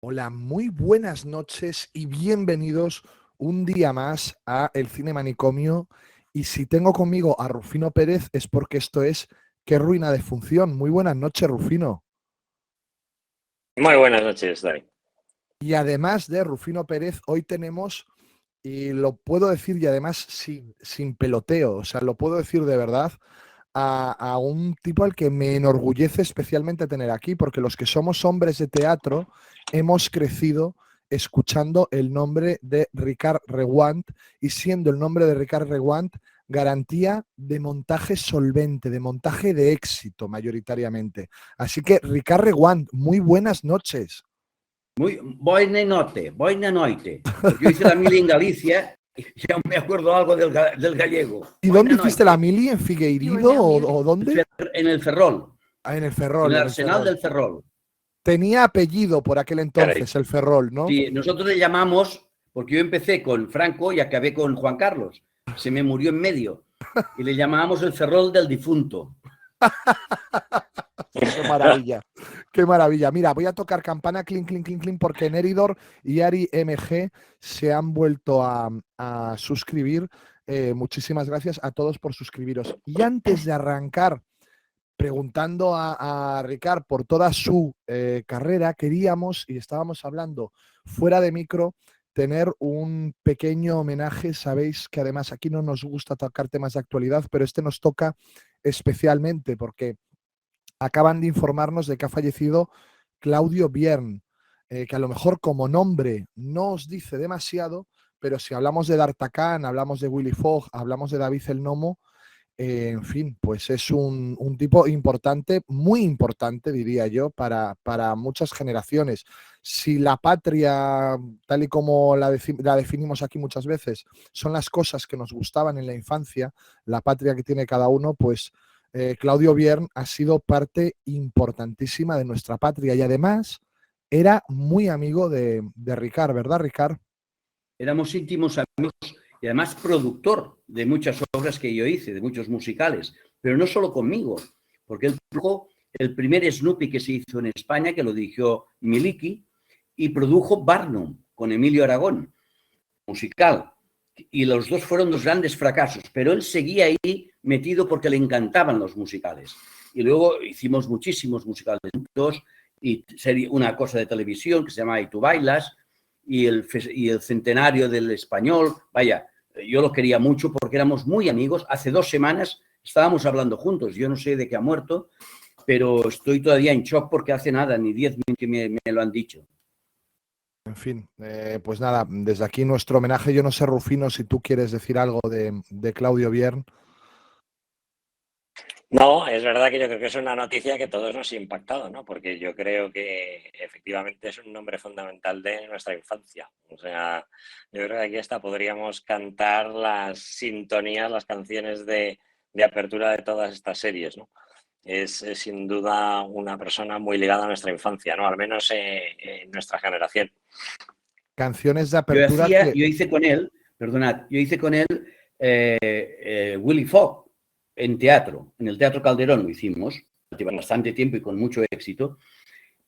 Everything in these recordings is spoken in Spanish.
Hola, muy buenas noches y bienvenidos un día más a El Cine Manicomio. Y si tengo conmigo a Rufino Pérez es porque esto es Qué ruina de función. Muy buenas noches, Rufino. Muy buenas noches, Dani. Y además de Rufino Pérez, hoy tenemos, y lo puedo decir y además sin peloteo, o sea, lo puedo decir de verdad, a un tipo al que me enorgullece especialmente tener aquí, porque los que somos hombres de teatro hemos crecido escuchando el nombre de Ricard Reguant y siendo el nombre de Ricard Reguant garantía de montaje solvente, de montaje de éxito mayoritariamente. Así que Ricard Reguant, muy buenas noches. Muy boina noite, porque yo hice la mili en Galicia y ya me acuerdo algo del gallego. ¿Y dónde hiciste la mili? ¿En Figueiredo o dónde? En el Ferrol, Ah, en el en Ferrol. el En el Arsenal Ferrol. del Ferrol. Tenía apellido por aquel entonces, Caray. el Ferrol, ¿no? Sí, nosotros le llamamos, porque yo empecé con Franco y acabé con Juan Carlos. Se me murió en medio. Y le llamábamos el Ferrol del difunto. Qué maravilla, qué maravilla. Mira, voy a tocar campana, clink, clink, clink, clink, porque Neridor y Ari MG se han vuelto a suscribir. Muchísimas gracias a todos por suscribiros. Y antes de arrancar, preguntando a Ricard por toda su carrera, queríamos, y estábamos hablando fuera de micro, tener un pequeño homenaje. Sabéis que además aquí no nos gusta tocar temas de actualidad, pero este nos toca especialmente porque acaban de informarnos de que ha fallecido Claudio Biern, que a lo mejor como nombre no os dice demasiado, pero si hablamos de D'Artagnan, hablamos de Willy Fogg, hablamos de David el Nomo, en fin, pues es un tipo importante, muy importante, diría yo, para muchas generaciones. Si la patria, tal y como la definimos aquí muchas veces, son las cosas que nos gustaban en la infancia, la patria que tiene cada uno, pues Claudio Biern ha sido parte importantísima de nuestra patria y además era muy amigo de Ricard, ¿verdad, Ricard? Éramos íntimos amigos y además productor de muchas obras que yo hice, de muchos musicales, pero no solo conmigo, porque él produjo el primer Snoopy que se hizo en España, que lo dirigió Miliki, y produjo Barnum con Emilio Aragón, musical. Y los dos fueron dos grandes fracasos, pero él seguía ahí metido porque le encantaban los musicales. Y luego hicimos muchísimos musicales juntos y una cosa de televisión que se llama Y tú bailas, y el centenario del español. Vaya, yo lo quería mucho porque éramos muy amigos. Hace 2 semanas estábamos hablando juntos. Yo no sé de qué ha muerto, pero estoy todavía en shock porque hace nada, ni 10 minutos que me lo han dicho. En fin, pues nada, desde aquí nuestro homenaje. Yo no sé, Rufino, si tú quieres decir algo de Claudio Biern. No, es verdad que yo creo que es una noticia que a todos nos ha impactado, ¿no? Porque yo creo que efectivamente es un nombre fundamental de nuestra infancia. O sea, yo creo que aquí hasta podríamos cantar las sintonías, las canciones de apertura de todas estas series, ¿no? Es sin duda una persona muy ligada a nuestra infancia, ¿no? Al menos en nuestra generación. Canciones de apertura que... Yo hice con él, perdonad, Willy Fogg en teatro, en el Teatro Calderón lo hicimos, lleva bastante tiempo y con mucho éxito.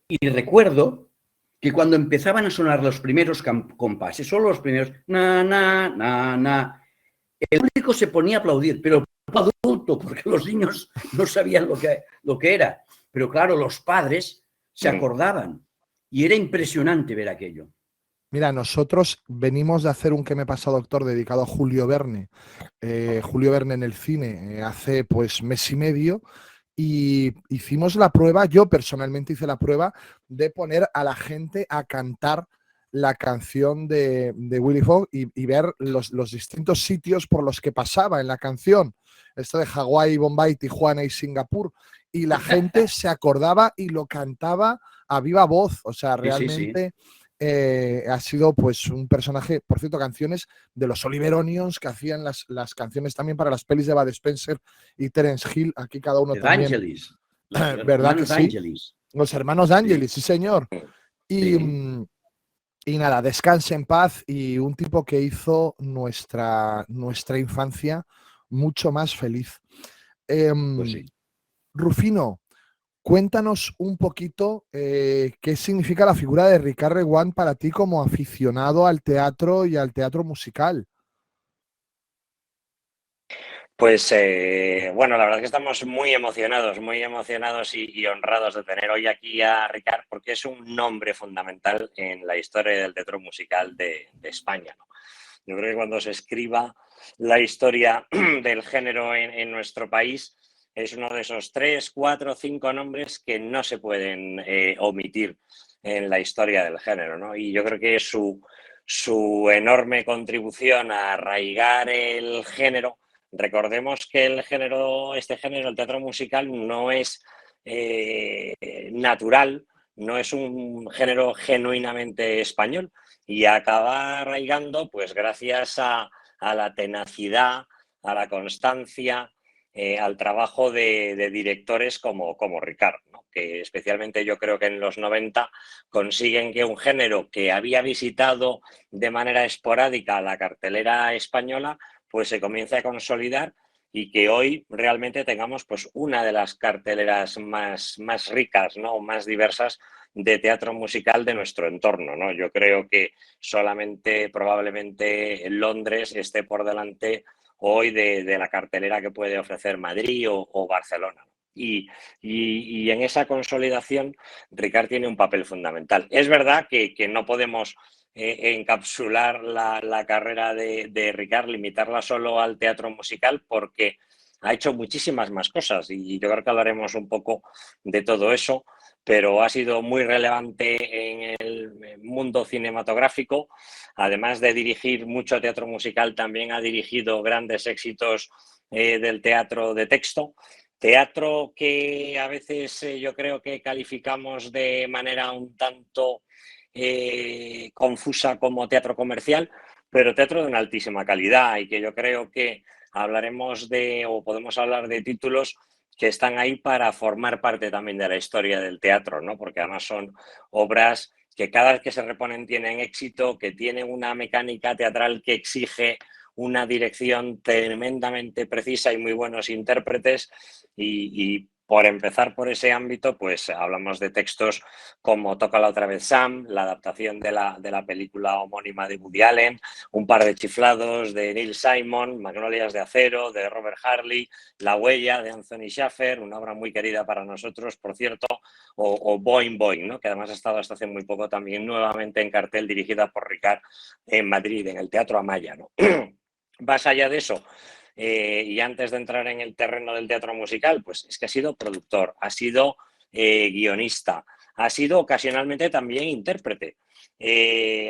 Y recuerdo que cuando empezaban a sonar los primeros compases, solo los primeros, na, na, na, na, el público se ponía a aplaudir, pero adulto, porque los niños no sabían lo que era. Pero claro, los padres se acordaban y era impresionante ver aquello. Mira, nosotros venimos de hacer un ¿Qué me pasa, doctor?, dedicado a Julio Verne. Julio Verne en el cine hace pues mes y medio, y hicimos la prueba, yo personalmente hice la prueba de poner a la gente a cantar la canción de Willy Fogg y ver los distintos sitios por los que pasaba en la canción. Esto de Hawái, Bombay, Tijuana y Singapur. Y la gente se acordaba y lo cantaba a viva voz. O sea, realmente... Sí, sí. Ha sido pues un personaje, por cierto, canciones de los Oliver Onions que hacían las canciones también para las pelis de Bud Spencer y Terence Hill, aquí cada uno también. Angelis, ¿Verdad que sí? Angelis. Los hermanos Angelis, sí, señor. Y, sí. Y nada, descanse en paz, y un tipo que hizo nuestra infancia mucho más feliz. Pues sí. Rufino, Cuéntanos un poquito qué significa la figura de Ricard Reguant para ti como aficionado al teatro y al teatro musical. Pues bueno, la verdad es que estamos muy emocionados y honrados de tener hoy aquí a Ricard, porque es un nombre fundamental en la historia del teatro musical de España, ¿no? Yo creo que cuando se escriba la historia del género en nuestro país, es uno de esos 3, 4, 5 nombres que no se pueden omitir en la historia del género, ¿no? Y yo creo que su enorme contribución a arraigar el género. Recordemos que este género, el teatro musical, no es natural, no es un género genuinamente español y acaba arraigando pues gracias a la tenacidad, a la constancia, al trabajo de directores como Ricard, ¿no? Que especialmente yo creo que en los 90 consiguen que un género que había visitado de manera esporádica la cartelera española pues se comience a consolidar y que hoy realmente tengamos pues una de las carteleras más ricas, ¿no? Más diversas de teatro musical de nuestro entorno, ¿no? Yo creo que solamente probablemente Londres esté por delante hoy de la cartelera que puede ofrecer Madrid o Barcelona. Y en esa consolidación Ricard tiene un papel fundamental. Es verdad que no podemos encapsular la carrera de Ricard, limitarla solo al teatro musical, porque ha hecho muchísimas más cosas y yo creo que hablaremos un poco de todo eso, pero ha sido muy relevante en el mundo cinematográfico. Además de dirigir mucho teatro musical, también ha dirigido grandes éxitos del teatro de texto. Teatro que a veces yo creo que calificamos de manera un tanto confusa como teatro comercial, pero teatro de una altísima calidad y que yo creo que hablaremos o podemos hablar de títulos que están ahí para formar parte también de la historia del teatro, ¿no? Porque además son obras que cada vez que se reponen tienen éxito, que tienen una mecánica teatral que exige una dirección tremendamente precisa y muy buenos intérpretes y por empezar por ese ámbito, pues hablamos de textos como Tócala otra vez Sam, la adaptación de la película homónima de Woody Allen, Un par de chiflados de Neil Simon, Magnolias de acero de Robert Harley, La huella de Anthony Shaffer, una obra muy querida para nosotros, por cierto, o Boing Boing, ¿no? Que además ha estado hasta hace muy poco también nuevamente en cartel, dirigida por Ricard en Madrid, en el Teatro Amaya, ¿no? Más allá de eso, y antes de entrar en el terreno del teatro musical, pues es que ha sido productor, ha sido guionista, ha sido ocasionalmente también intérprete.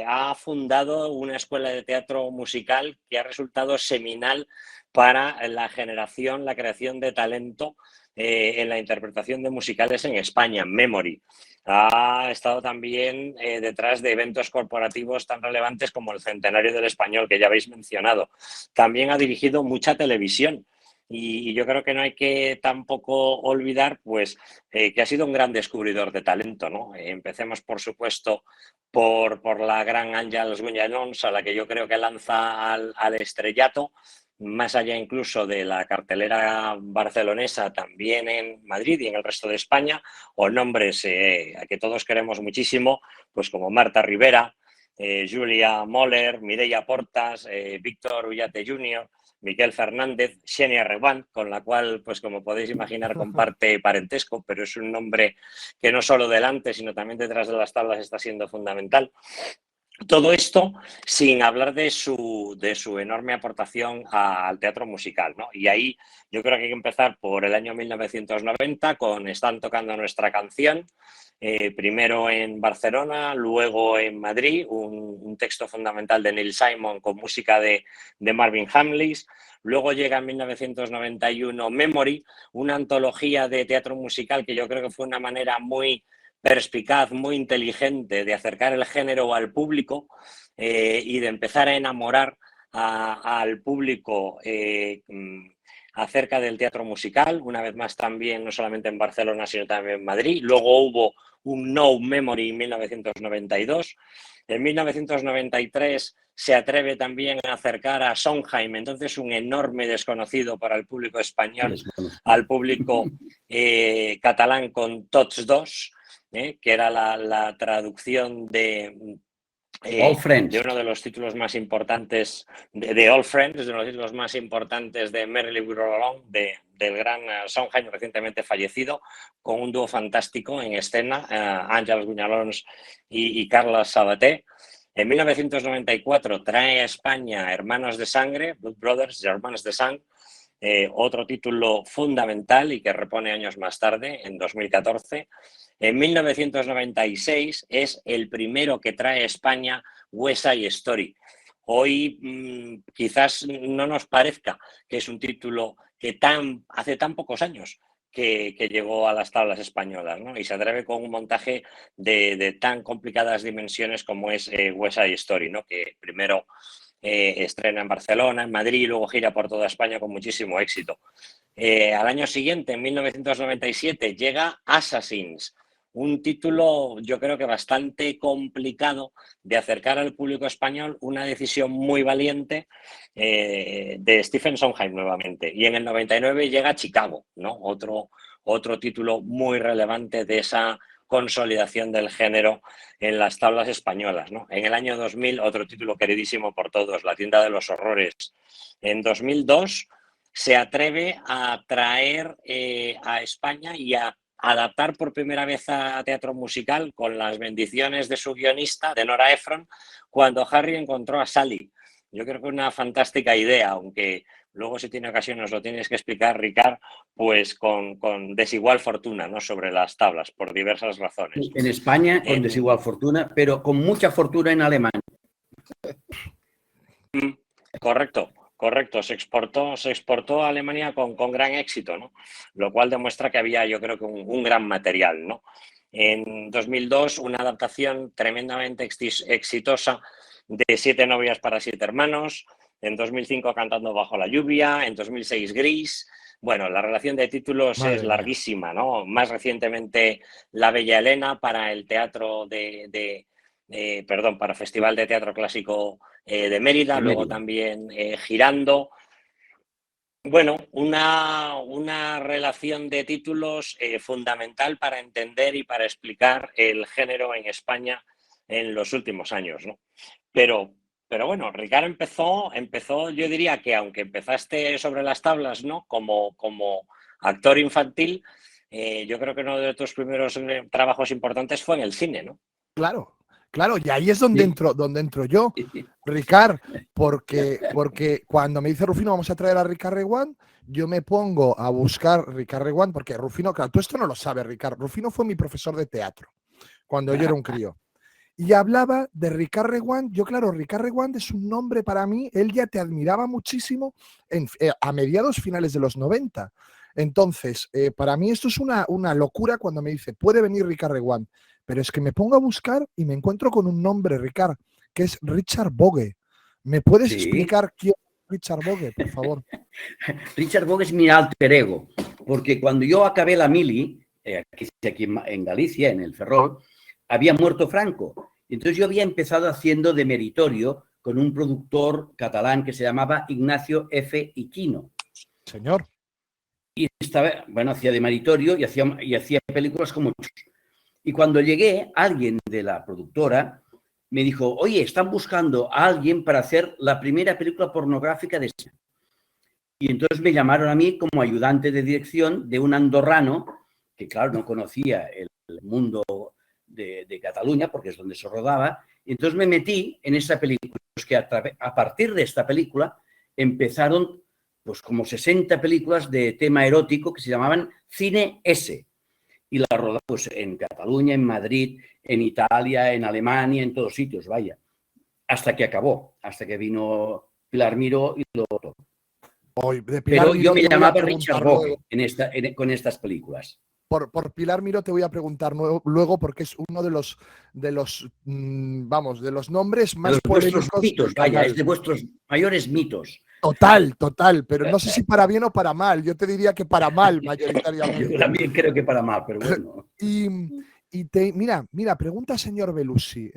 Ha fundado una escuela de teatro musical que ha resultado seminal para la generación, la creación de talento en la interpretación de musicales en España, Memory. Ha estado también detrás de eventos corporativos tan relevantes como el Centenario del Español, que ya habéis mencionado. También ha dirigido mucha televisión. Y yo creo que no hay que tampoco olvidar pues, que ha sido un gran descubridor de talento, ¿no? Empecemos, por supuesto, por la gran Àngels Gunyalons, a la que yo creo que lanza al estrellato, más allá incluso de la cartelera barcelonesa, también en Madrid y en el resto de España, o nombres a que todos queremos muchísimo, pues como Marta Rivera, Julia Moller, Mireia Portas, Víctor Ullate Jr., Miquel Fernández, Xenia Reguant, con la cual, pues como podéis imaginar, comparte parentesco, pero es un nombre que no solo delante, sino también detrás de las tablas está siendo fundamental. Todo esto sin hablar de su enorme aportación al teatro musical, ¿no? Y ahí yo creo que hay que empezar por el año 1990 con Están tocando nuestra canción, primero en Barcelona, luego en Madrid, un texto fundamental de Neil Simon con música de Marvin Hamlisch. Luego llega en 1991 Memory, una antología de teatro musical que yo creo que fue una manera muy perspicaz, muy inteligente de acercar el género al público y de empezar a enamorar al público acerca del teatro musical, una vez más también no solamente en Barcelona, sino también en Madrid. Luego hubo un No Memory en 1992. En 1993 se atreve también a acercar a Sondheim, entonces un enorme desconocido para el público español, al público catalán con Tots dos, que era la traducción de All Friends. de uno de los títulos más importantes de All Friends, de uno de los títulos más importantes de Merrily We Roll Along, del gran Sondheim, recientemente fallecido, con un dúo fantástico en escena, Àngels Gunyalons y Carles Sabater. En 1994 trae a España Hermanos de Sangre, Blood Brothers, Hermanos de Sang, otro título fundamental y que repone años más tarde, en 2014. En 1996 es el primero que trae a España West Side Story. Hoy quizás no nos parezca que es un título que hace tan pocos años que llegó a las tablas españolas, ¿no? Y se atreve con un montaje de tan complicadas dimensiones como es West Side Story, ¿no? Que primero estrena en Barcelona, en Madrid y luego gira por toda España con muchísimo éxito. Al año siguiente, en 1997, llega Assassins, un título yo creo que bastante complicado de acercar al público español, una decisión muy valiente de Stephen Sondheim nuevamente. Y en el 99 llega Chicago, ¿no? Otro título muy relevante de esa consolidación del género en las tablas españolas, ¿no? En el año 2000, otro título queridísimo por todos, La tienda de los horrores. En 2002 se atreve a traer a España y a adaptar por primera vez a teatro musical con las bendiciones de su guionista, de Nora Ephron, cuando Harry encontró a Sally. Yo creo que es una fantástica idea, aunque luego si tiene ocasión nos lo tienes que explicar, Ricard, pues con desigual fortuna, ¿no? Sobre las tablas, por diversas razones. En España con desigual fortuna, pero con mucha fortuna en Alemania. Correcto, se exportó a Alemania con gran éxito, ¿no? Lo cual demuestra que había, yo creo que un gran material, ¿no? En 2002, una adaptación tremendamente exitosa de 7 novias para 7 hermanos, en 2005 Cantando bajo la lluvia, en 2006 Gris. Bueno, la relación de títulos Madre es mía. larguísima, ¿no? Más recientemente La Bella Helena para el teatro para Festival de Teatro Clásico de Mérida, luego también Girando. Bueno, una relación de títulos fundamental para entender y para explicar el género en España en los últimos años, ¿no? Pero bueno, Ricard empezó, yo diría que aunque empezaste sobre las tablas, ¿no? Como actor infantil, yo creo que uno de tus primeros trabajos importantes fue en el cine, ¿no? Claro, y ahí es donde entro yo, Ricard, porque cuando me dice Rufino vamos a traer a Ricard Reguant, yo me pongo a buscar Ricard Reguant, porque Rufino, claro, tú esto no lo sabes, Ricard, Rufino fue mi profesor de teatro cuando yo era un crío. Y hablaba de Ricard Reguant. Yo, claro, Ricard Reguant es un nombre para mí, él ya te admiraba muchísimo a mediados finales de los 90. Entonces, para mí esto es una locura cuando me dice, puede venir Ricard Reguant, pero es que me pongo a buscar y me encuentro con un nombre, Ricard, que es Richard Bogue. ¿Me puedes explicar quién es Richard Bogue, por favor? Richard Bogue es mi alter ego, porque cuando yo acabé la mili, aquí en Galicia, en el Ferrol, había muerto Franco. Entonces yo había empezado haciendo de meritorio con un productor catalán que se llamaba Ignacio F. Iquino. Señor. Y estaba, bueno, hacía de meritorio y hacía películas como muchos. Y cuando llegué, alguien de la productora me dijo, oye, están buscando a alguien para hacer la primera película pornográfica de España. Y entonces me llamaron a mí como ayudante de dirección de un andorrano que, claro, no conocía el mundo de Cataluña, porque es donde se rodaba. Y entonces me metí en esa película. Pues que a partir de esta película empezaron pues como 60 películas de tema erótico que se llamaban Cine S. Y la rodaba pues en Cataluña, en Madrid, en Italia, en Alemania, en todos sitios, vaya. Hasta que acabó, hasta que vino Pilar Miró y lo otro. Pero yo me llamaba Richard Bogue con estas películas. Por Pilar Miró te voy a preguntar luego porque es uno de los nombres más polémicos. Mitos, vaya, es de vuestros mayores mitos. Total, pero no sé si para bien o para mal. Yo te diría que para mal, mayoritariamente. Yo también creo que para mal, pero bueno. Mira, pregunta señor Belusi,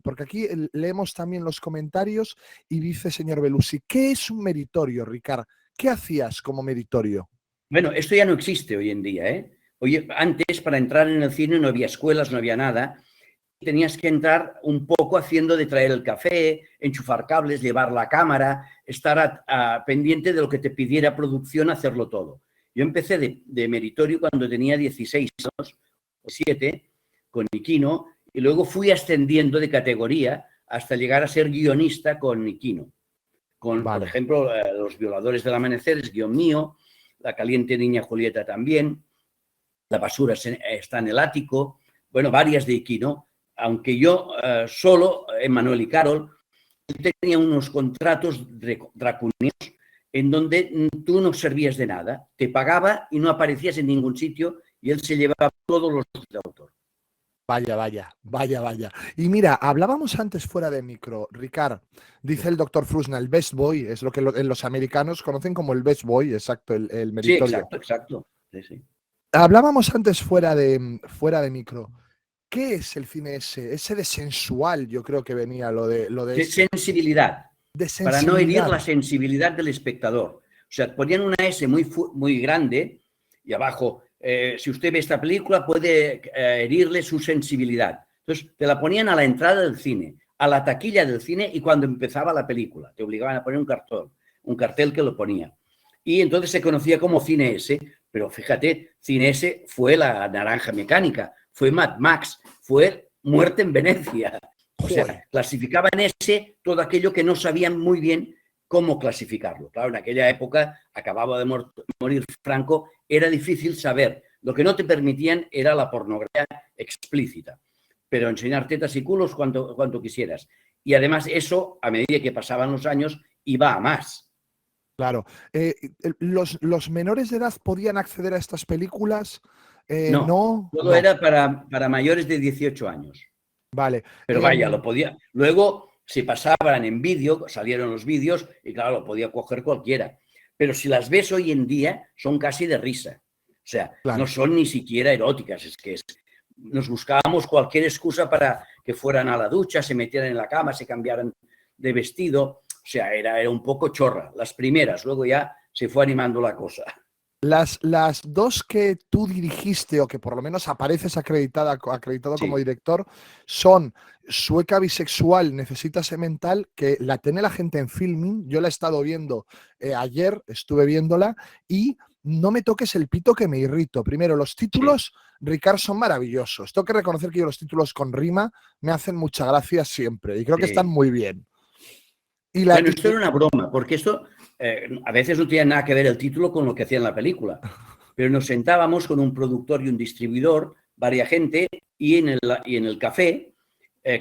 porque aquí leemos también los comentarios y dice señor Belusi, ¿qué es un meritorio, Ricard? ¿Qué hacías como meritorio? Bueno, esto ya no existe hoy en día, ¿eh? Oye, antes, para entrar en el cine no había escuelas, no había nada. Tenías que entrar un poco haciendo de traer el café, enchufar cables, llevar la cámara, estar pendiente de lo que te pidiera producción, hacerlo todo. Yo empecé de meritorio cuando tenía 16 años o 7 con Nikino y luego fui ascendiendo de categoría hasta llegar a ser guionista con Nikino. Por ejemplo, Los violadores del amanecer es guión mío, La caliente niña Julieta también, La basura está en el ático, bueno, varias de Nikino. Aunque yo solo, Emmanuel y Carol, tenía unos contratos draconianos en donde tú no servías de nada. Te pagaba y no aparecías en ningún sitio y él se llevaba todos los derechos de autor. Vaya. Y mira, hablábamos antes fuera de micro, Ricard, dice el doctor Frusna, el best boy, es lo que los americanos conocen como el best boy, exacto, el meritorio. Sí, exacto. Sí. Hablábamos antes fuera de micro. ¿Qué es el cine ese? Ese de sensual, yo creo que venía lo de sensibilidad. Para no herir la sensibilidad del espectador. O sea, ponían una S muy grande y abajo, si usted ve esta película puede herirle su sensibilidad. Entonces, te la ponían a la entrada del cine, a la taquilla del cine y cuando empezaba la película. Te obligaban a poner un cartel que lo ponía. Y entonces se conocía como Cine S, pero fíjate, Cine S fue La Naranja Mecánica, fue Mad Max, fue Muerte en Venecia. O sea, clasificaban ese todo aquello que no sabían muy bien cómo clasificarlo. Claro, en aquella época acababa de morir Franco, era difícil saber. Lo que no te permitían era la pornografía explícita, pero enseñar tetas y culos cuanto quisieras. Y además eso, a medida que pasaban los años, iba a más. Claro. ¿Los menores de edad podían acceder a estas películas? No, todo era para mayores de 18 años. Vale. Pero vaya, lo podía. Luego se pasaban en vídeo, salieron los vídeos y claro, lo podía coger cualquiera. Pero si las ves hoy en día, son casi de risa. O sea, claro, no son ni siquiera eróticas. Es que nos buscábamos cualquier excusa para que fueran a la ducha, se metieran en la cama, se cambiaran de vestido. O sea, era un poco chorra. Las primeras, luego ya se fue animando la cosa. Las dos que tú dirigiste o que por lo menos apareces acreditado como director son Sueca bisexual, Necesita semental, que la tiene la gente en Filming. Yo la he estado viendo ayer, estuve viéndola y No me toques el pito que me irrito. Primero, los títulos, Ricard, son maravillosos. Tengo que reconocer que yo los títulos con rima me hacen mucha gracia siempre y creo que están muy bien. Bueno, esto era una broma, porque esto a veces no tiene nada que ver el título con lo que hacía en la película, pero nos sentábamos con un productor y un distribuidor, varia gente, y en el café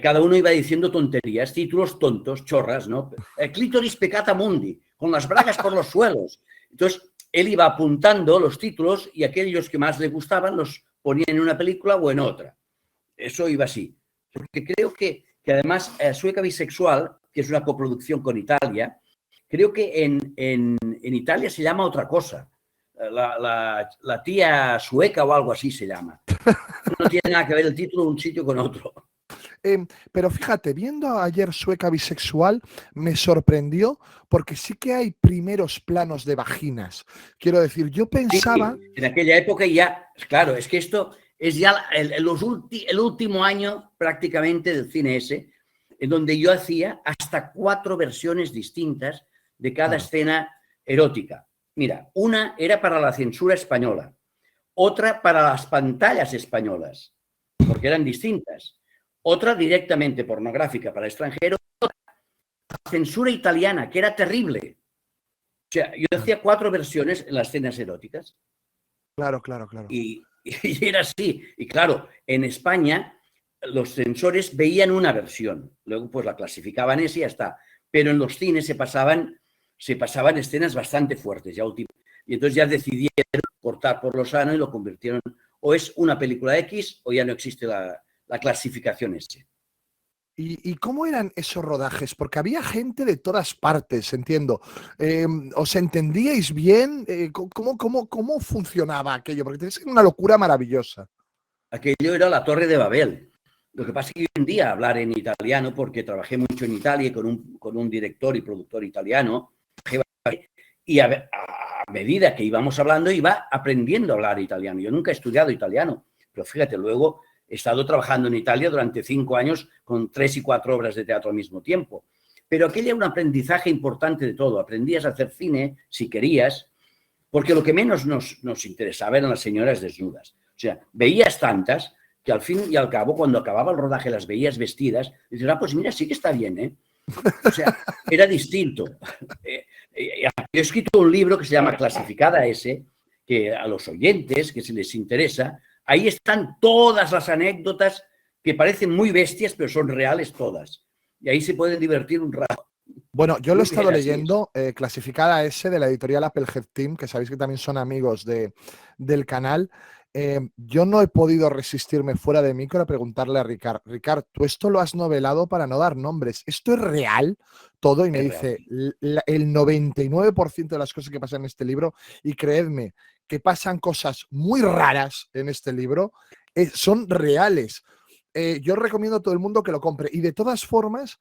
cada uno iba diciendo tonterías, títulos tontos, chorras, ¿no? Clítoris peccata mundi, con las bragas por los suelos. Entonces, él iba apuntando los títulos y aquellos que más le gustaban los ponía en una película o en otra. Eso iba así. Porque creo que además Sueca bisexual, que es una coproducción con Italia, creo que en Italia se llama otra cosa. La tía sueca o algo así se llama. No tiene nada que ver el título de un sitio con otro. Pero fíjate, viendo ayer Sueca bisexual, me sorprendió porque sí que hay primeros planos de vaginas. Quiero decir, yo pensaba... Sí, en aquella época ya, claro, es que esto es ya el último año prácticamente del cine ese, en donde yo hacía hasta 4 versiones distintas de cada escena erótica. Mira, una era para la censura española, otra para las pantallas españolas, porque eran distintas, otra directamente pornográfica para el extranjero, otra la censura italiana, que era terrible. O sea, yo hacía 4 versiones en las escenas eróticas. Claro. Y era así. Y claro, en España los censores veían una versión, luego pues la clasificaban esa y ya está. Pero en los cines se pasaban escenas bastante fuertes. Y entonces ya decidieron cortar por lo sano y lo convirtieron, o es una película X o ya no existe la clasificación esa. ¿Y cómo eran esos rodajes? Porque había gente de todas partes, entiendo. ¿Os entendíais bien? ¿Cómo funcionaba aquello? Porque tenéis una locura maravillosa. Aquello era la Torre de Babel. Lo que pasa es que hoy en día hablar en italiano, porque trabajé mucho en Italia con un director y productor italiano, Y a medida que íbamos hablando, iba aprendiendo a hablar italiano. Yo nunca he estudiado italiano, pero fíjate, luego he estado trabajando en Italia durante 5 años con 3 y 4 obras de teatro al mismo tiempo. Pero aquello era un aprendizaje importante de todo. Aprendías a hacer cine, si querías, porque lo que menos nos interesaba eran las señoras desnudas. O sea, veías tantas que al fin y al cabo, cuando acababa el rodaje, las veías vestidas y dices, pues mira, sí que está bien, ¿eh? O sea, era distinto. Yo he escrito un libro que se llama Clasificada S, que a los oyentes, que si les interesa, ahí están todas las anécdotas que parecen muy bestias, pero son reales todas. Y ahí se pueden divertir un rato. Bueno, yo lo he estado leyendo, Clasificada S, de la editorial Applehead Team, que sabéis que también son amigos del canal. Yo no he podido resistirme fuera de micro a preguntarle a Ricard, Ricard, ¿tú esto lo has novelado para no dar nombres? ¿Esto es real todo? Y me dice, el 99% de las cosas que pasan en este libro, y creedme que pasan cosas muy raras en este libro, son reales. Yo recomiendo a todo el mundo que lo compre. Y de todas formas,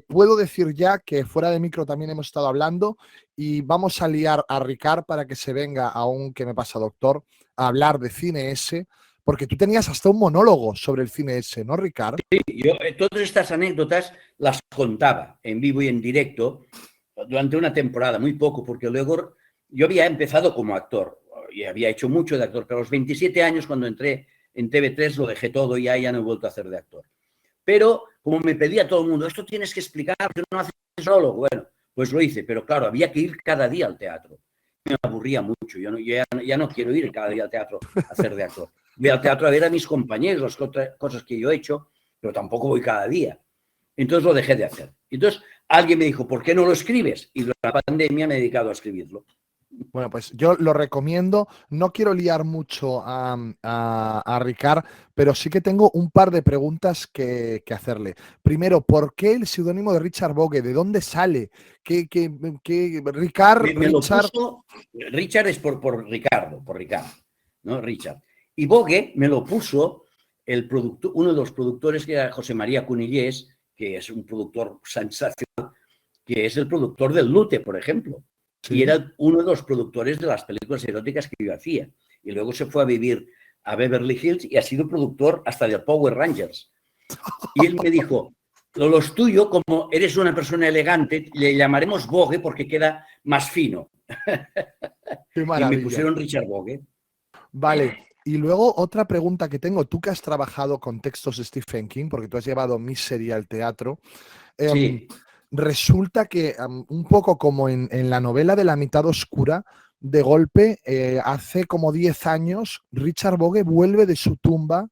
puedo decir ya que fuera de micro también hemos estado hablando y vamos a liar a Ricard para que se venga a un ¿Qué me pasa, doctor?, a hablar de Cine S, porque tú tenías hasta un monólogo sobre el Cine S, ¿no, Ricard? Sí, yo todas estas anécdotas las contaba en vivo y en directo durante una temporada, muy poco, porque luego yo había empezado como actor y había hecho mucho de actor, pero a los 27 años, cuando entré en TV3, lo dejé todo y ya no he vuelto a hacer de actor. Pero como me pedía todo el mundo, esto tienes que explicar, que no haces solo, bueno, pues lo hice, pero claro, había que ir cada día al teatro. Me aburría mucho, yo ya no quiero ir cada día al teatro a hacer de actor. Voy al teatro a ver a mis compañeros, las cosas que yo he hecho, pero tampoco voy cada día. Entonces lo dejé de hacer. Entonces alguien me dijo, ¿por qué no lo escribes? Y durante la pandemia me he dedicado a escribirlo. Bueno, pues yo lo recomiendo. No quiero liar mucho a Ricard, pero sí que tengo un par de preguntas que hacerle. Primero, ¿por qué el seudónimo de Richard Bogue? ¿De dónde sale? Ricard, me lo puso, Richard es por Ricardo, ¿no? Richard. Y Bogue me lo puso uno de los productores, que era José María Cunillés, que es un productor sensacional, que es el productor del Lute, por ejemplo. Sí. Y era uno de los productores de las películas eróticas que yo hacía. Y luego se fue a vivir a Beverly Hills y ha sido productor hasta de Power Rangers. Y él me dijo, los tuyo, como eres una persona elegante, le llamaremos Bogue porque queda más fino. Qué maravilla. Y me pusieron Richard Bogue. Vale. Y luego otra pregunta que tengo, tú que has trabajado con textos de Stephen King, porque tú has llevado Misery al teatro. Sí. Resulta que un poco como en la novela de La mitad oscura, de golpe, hace como 10 años, Richard Bogue vuelve de su tumba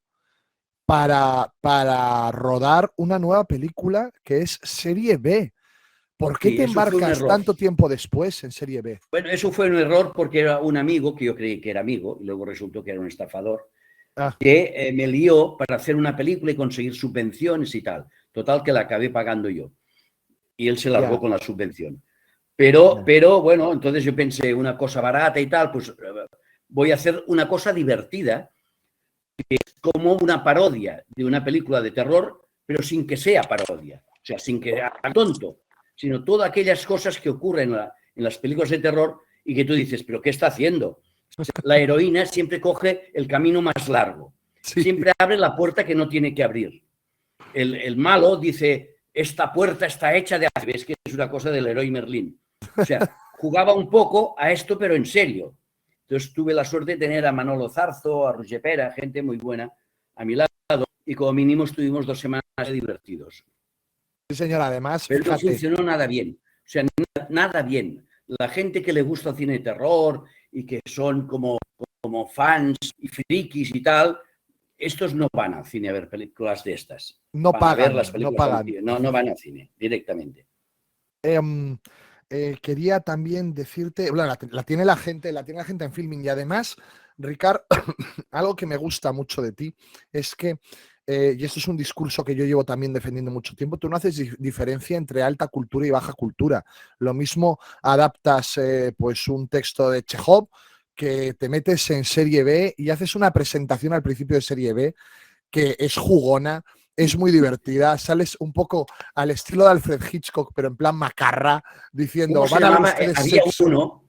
para rodar una nueva película que es Serie B. ¿Por qué te embarcas tanto tiempo después en Serie B? Bueno, eso fue un error porque era un amigo, que yo creí que era amigo, y luego resultó que era un estafador, que me lió para hacer una película y conseguir subvenciones y tal. Total, que la acabé pagando yo. Y él se largó con la subvención. Pero bueno, entonces yo pensé una cosa barata y tal, pues voy a hacer una cosa divertida, que es como una parodia de una película de terror, pero sin que sea parodia, o sea, sin que sea tonto, sino todas aquellas cosas que ocurren en las películas de terror y que tú dices, ¿pero qué está haciendo? La heroína siempre coge el camino más largo, siempre abre la puerta que no tiene que abrir. El malo dice, esta puerta está hecha de acero, es que es una cosa del Leroy Merlin. O sea, jugaba un poco a esto, pero en serio. Entonces tuve la suerte de tener a Manolo Zarzo, a Roger Pera, gente muy buena a mi lado, y como mínimo estuvimos 2 semanas divertidos. Sí, señor, además, pero no funcionó nada bien. O sea, nada bien. La gente que le gusta el cine de terror y que son como fans y frikis y tal, estos no van al cine a ver películas de estas. No van pagan, a ver las películas, no pagan. No van al cine, directamente. Quería también decirte, bueno, la tiene la gente en Filming, y además, Ricard, algo que me gusta mucho de ti es que, y esto es un discurso que yo llevo también defendiendo mucho tiempo, tú no haces diferencia entre alta cultura y baja cultura. Lo mismo adaptas pues un texto de Chekhov, que te metes en Serie B y haces una presentación al principio de Serie B que es jugona, es muy divertida. Sales un poco al estilo de Alfred Hitchcock, pero en plan macarra, diciendo, ¿Cómo se van a ver llamaba? ustedes Había sexo.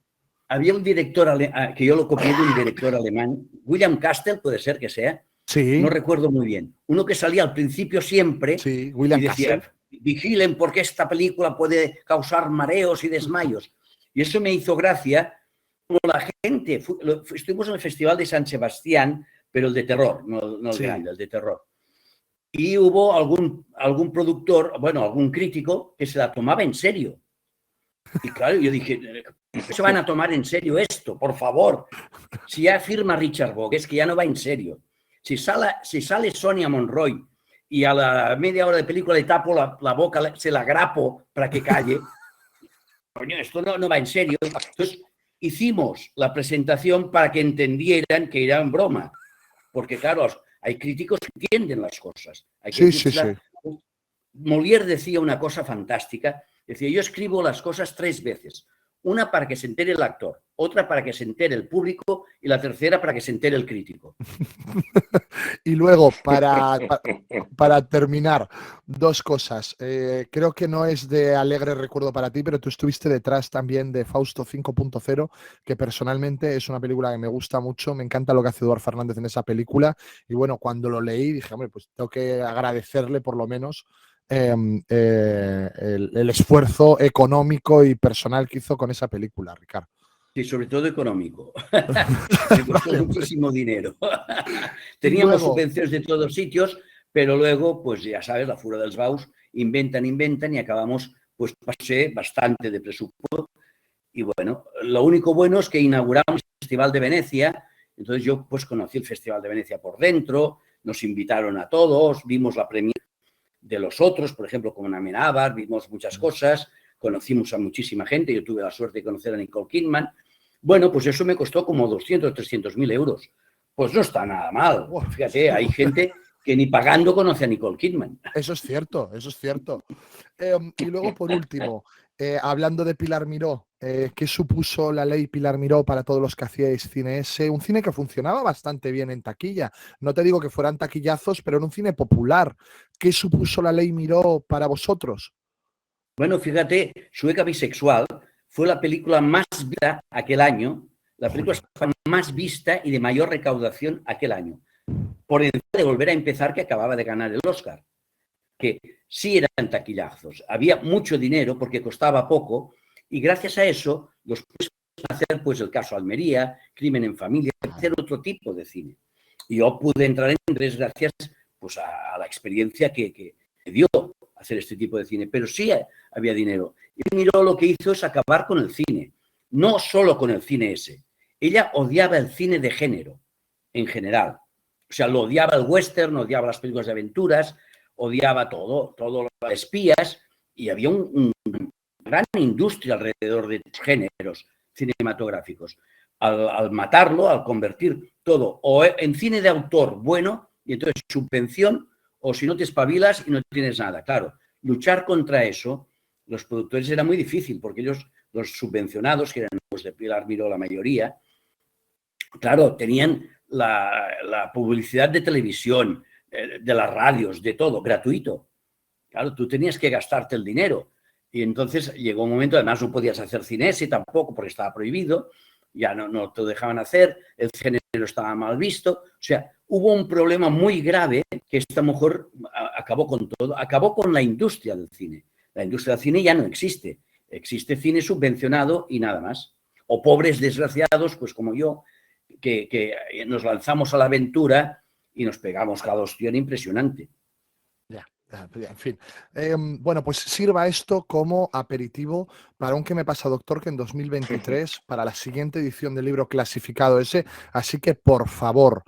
había un director que yo lo copié de un director alemán, William Castle, puede ser que sea, no Sí, recuerdo muy bien. Uno que salía al principio siempre sí, y William Castle. decía, vigilen porque esta película puede causar mareos y desmayos. Y eso me hizo gracia, como la gente, estuvimos en el Festival de San Sebastián, pero el de terror, no el Sí. grande, el de terror. Y hubo algún productor, bueno, algún crítico que se la tomaba en serio. Y claro, yo dije, ¿por qué se van a tomar en serio esto? Por favor. Si ya firma Richard Bogue, es que ya no va en serio. Si sale Sonia Monroy y a la media hora de película le tapo la boca, se la grapo para que calle, coño, esto no va en serio. Entonces, hicimos la presentación para que entendieran que era en broma. Porque, claro, hay críticos que entienden las cosas. Hay que Sí, sí, sí. Molière decía una cosa fantástica. Decía, yo escribo las cosas 3 veces. Una para que se entere el actor, otra para que se entere el público y la tercera para que se entere el crítico. Y luego, para terminar, 2 cosas. Creo que no es de alegre recuerdo para ti, pero tú estuviste detrás también de Fausto 5.0, que personalmente es una película que me gusta mucho. Me encanta lo que hace Eduard Fernández en esa película. Y bueno, cuando lo leí dije, hombre, pues tengo que agradecerle por lo menos el esfuerzo económico y personal que hizo con esa película, Ricardo. Y sobre todo económico. Me costó Vale, muchísimo dinero. y Teníamos luego, subvenciones de todos sitios, pero luego, pues ya sabes, la fura dels baus, inventan y acabamos, pues pasé bastante de presupuesto. Y bueno, lo único bueno es que inauguramos el Festival de Venecia, entonces yo pues conocí el Festival de Venecia por dentro, nos invitaron a todos, vimos la premiere de los otros, por ejemplo, como Amenábar, vimos muchas cosas, conocimos a muchísima gente, yo tuve la suerte de conocer a Nicole Kidman. Bueno, pues eso me costó como 200 o 300 mil euros. Pues no está nada mal. Fíjate, hay gente que ni pagando conoce a Nicole Kidman. eso es cierto, eso es cierto. Y luego, por último, hablando de Pilar Miró, ¿qué supuso la ley Pilar Miró para todos los que hacíais cine ese? Un cine que funcionaba bastante bien en taquilla. No te digo que fueran taquillazos, pero era un cine popular. ¿Qué supuso la ley Miró para vosotros? Bueno, fíjate, Sueca Bisexual fue la película más vista aquel año, la película más vista y de mayor recaudación aquel año, por encima de Volver a Empezar, que acababa de ganar el Oscar, que sí eran taquillazos, había mucho dinero porque costaba poco y gracias a eso los pueden hacer pues el caso Almería, Crimen en Familia, hacer otro tipo de cine. Y yo pude entrar en tres gracias pues a la experiencia que dio hacer este tipo de cine, pero sí había dinero. Y Miró lo que hizo es acabar con el cine, no solo con el cine ese. Ella odiaba el cine de género, en general. O sea, lo odiaba el western, odiaba las películas de aventuras, odiaba todo las espías, y había una gran industria alrededor de géneros cinematográficos. Al matarlo, al convertir todo o en cine de autor bueno, y entonces subvención, o si no te espabilas y no tienes nada. Claro, luchar contra eso, los productores era muy difícil, porque ellos, los subvencionados, que eran los de Pilar Miró la mayoría, claro, tenían la publicidad de televisión, de las radios, de todo, gratuito. Claro, tú tenías que gastarte el dinero. Y entonces llegó un momento, además no podías hacer cinesi tampoco porque estaba prohibido, ya no te dejaban hacer, el género estaba mal visto. O sea, hubo un problema muy grave que esta mujer acabó con todo, acabó con la industria del cine. La industria del cine ya no existe. Existe cine subvencionado y nada más. O pobres desgraciados, pues como yo, que nos lanzamos a la aventura y nos pegamos cada ostión impresionante. En fin. Bueno, pues sirva esto como aperitivo para un ¿Qué me pasa, doctor? Que en 2023, para la siguiente edición del libro clasificado ese. Así que, por favor,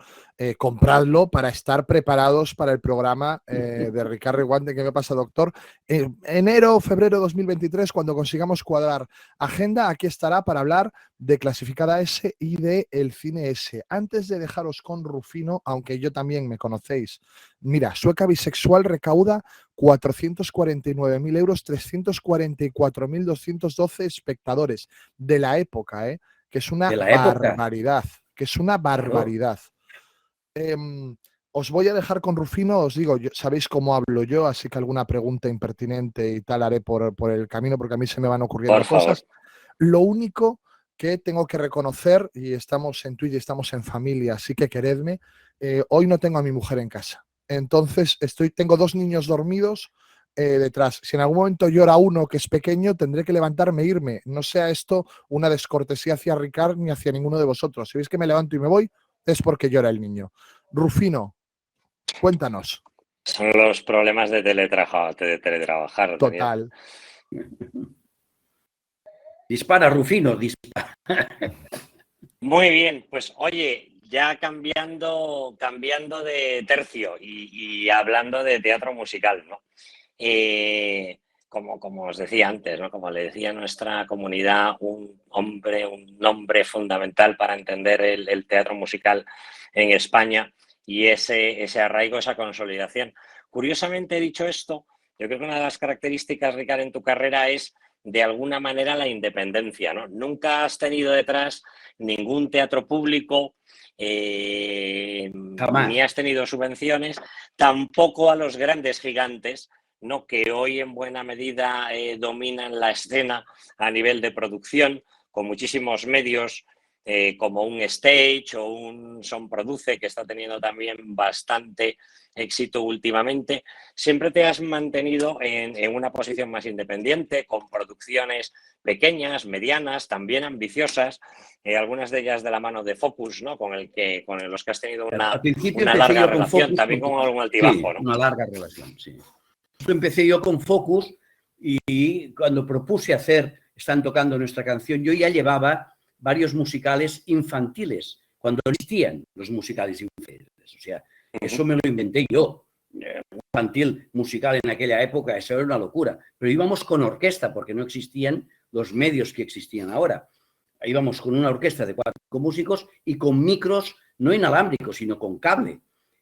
compradlo para estar preparados para el programa de Ricardo Reguant, ¿Qué me pasa, doctor? Enero, febrero 2023, cuando consigamos cuadrar agenda, aquí estará para hablar de Clasificada S y de El Cine S. Antes de dejaros con Rufino, aunque yo también me conocéis, mira, Sueca Bisexual recauda 449.000 euros, 344.212 espectadores de la época, que es una barbaridad, que es una barbaridad. os voy a dejar con Rufino, os digo, sabéis cómo hablo yo, así que alguna pregunta impertinente y tal haré por el camino, porque a mí se me van ocurriendo Por favor. cosas. Lo único que tengo que reconocer, y estamos en Twitch y estamos en familia, así que queredme, hoy no tengo a mi mujer en casa. Entonces tengo 2 niños dormidos detrás. Si en algún momento llora uno que es pequeño, tendré que levantarme e irme. No sea esto una descortesía hacia Ricard ni hacia ninguno de vosotros. Si veis que me levanto y me voy, es porque llora el niño. Rufino, cuéntanos. Son los problemas de teletrabajar. Total. Dispara, Rufino, dispara. Muy bien, pues oye, ya cambiando de tercio y hablando de teatro musical, ¿no? Como os decía antes, ¿no? Como le decía a nuestra comunidad, un nombre fundamental para entender el teatro musical en España y ese arraigo, esa consolidación. Curiosamente, dicho esto, yo creo que una de las características, Ricard, en tu carrera es, de alguna manera, la independencia, ¿no? Nunca has tenido detrás ningún teatro público, ni has tenido subvenciones, tampoco a los grandes gigantes, ¿no? Que hoy en buena medida dominan la escena a nivel de producción, con muchísimos medios como un Stage o un Son Produce, que está teniendo también bastante éxito últimamente. Siempre te has mantenido en una posición más independiente, con producciones pequeñas, medianas, también ambiciosas, algunas de ellas de la mano de Focus, ¿no? Con los que has tenido una larga relación, Focus, también con algún altibajo, sí, ¿no? Una larga relación, sí. Empecé yo con Focus y cuando propuse Están tocando nuestra canción, yo ya llevaba varios musicales infantiles, cuando existían los musicales infantiles. O sea, eso me lo inventé yo. Un infantil musical en aquella época, eso era una locura. Pero íbamos con orquesta, porque no existían los medios que existían ahora. Íbamos con una orquesta de 4 músicos y con micros no inalámbricos, sino con cable.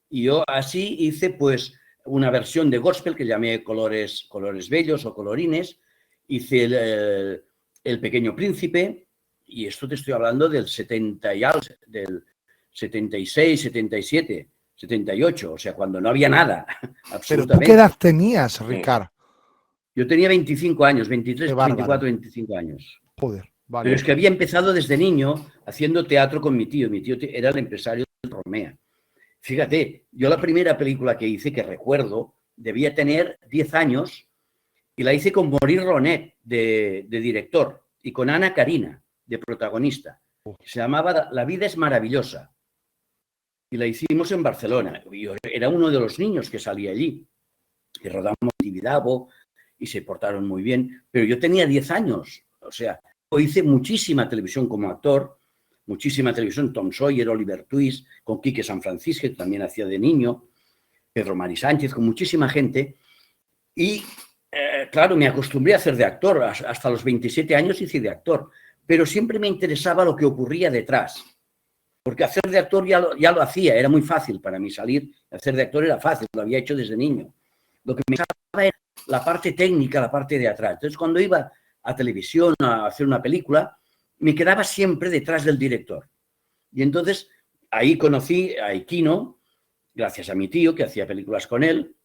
Y yo así hice, pues, una versión de gospel que llamé Colores Bellos o Colorines. Hice el Pequeño Príncipe, y esto te estoy hablando del 76, 77, 78, o sea, cuando no había nada, absolutamente. ¿Pero tú qué edad tenías, Ricard? Yo tenía 25 años, 23, 24, 25 años. Joder, vale. Pero es que había empezado desde niño haciendo teatro con mi tío. Mi tío era el empresario del Romea. Fíjate, yo la primera película que hice, que recuerdo, debía tener 10 años y la hice con Maurice Ronet de director y con Ana Karina de protagonista. Se llamaba La vida es maravillosa y la hicimos en Barcelona. Yo era uno de los niños que salía allí y rodamos en Tibidabo y se portaron muy bien, pero yo tenía 10 años. O sea, yo hice muchísima televisión como actor, muchísima televisión, Tom Sawyer, Oliver Twist, con Quique San Francisco, que también hacía de niño, Pedro Mari Sánchez, con muchísima gente. Y, claro, me acostumbré a hacer de actor. Hasta los 27 años hice de actor. Pero siempre me interesaba lo que ocurría detrás. Porque hacer de actor ya lo hacía, era muy fácil para mí salir. Hacer de actor era fácil, lo había hecho desde niño. Lo que me interesaba era la parte técnica, la parte de atrás. Entonces, cuando iba a televisión a hacer una película, me quedaba siempre detrás del director. Y entonces ahí conocí a Iquino, gracias a mi tío, que hacía películas con él,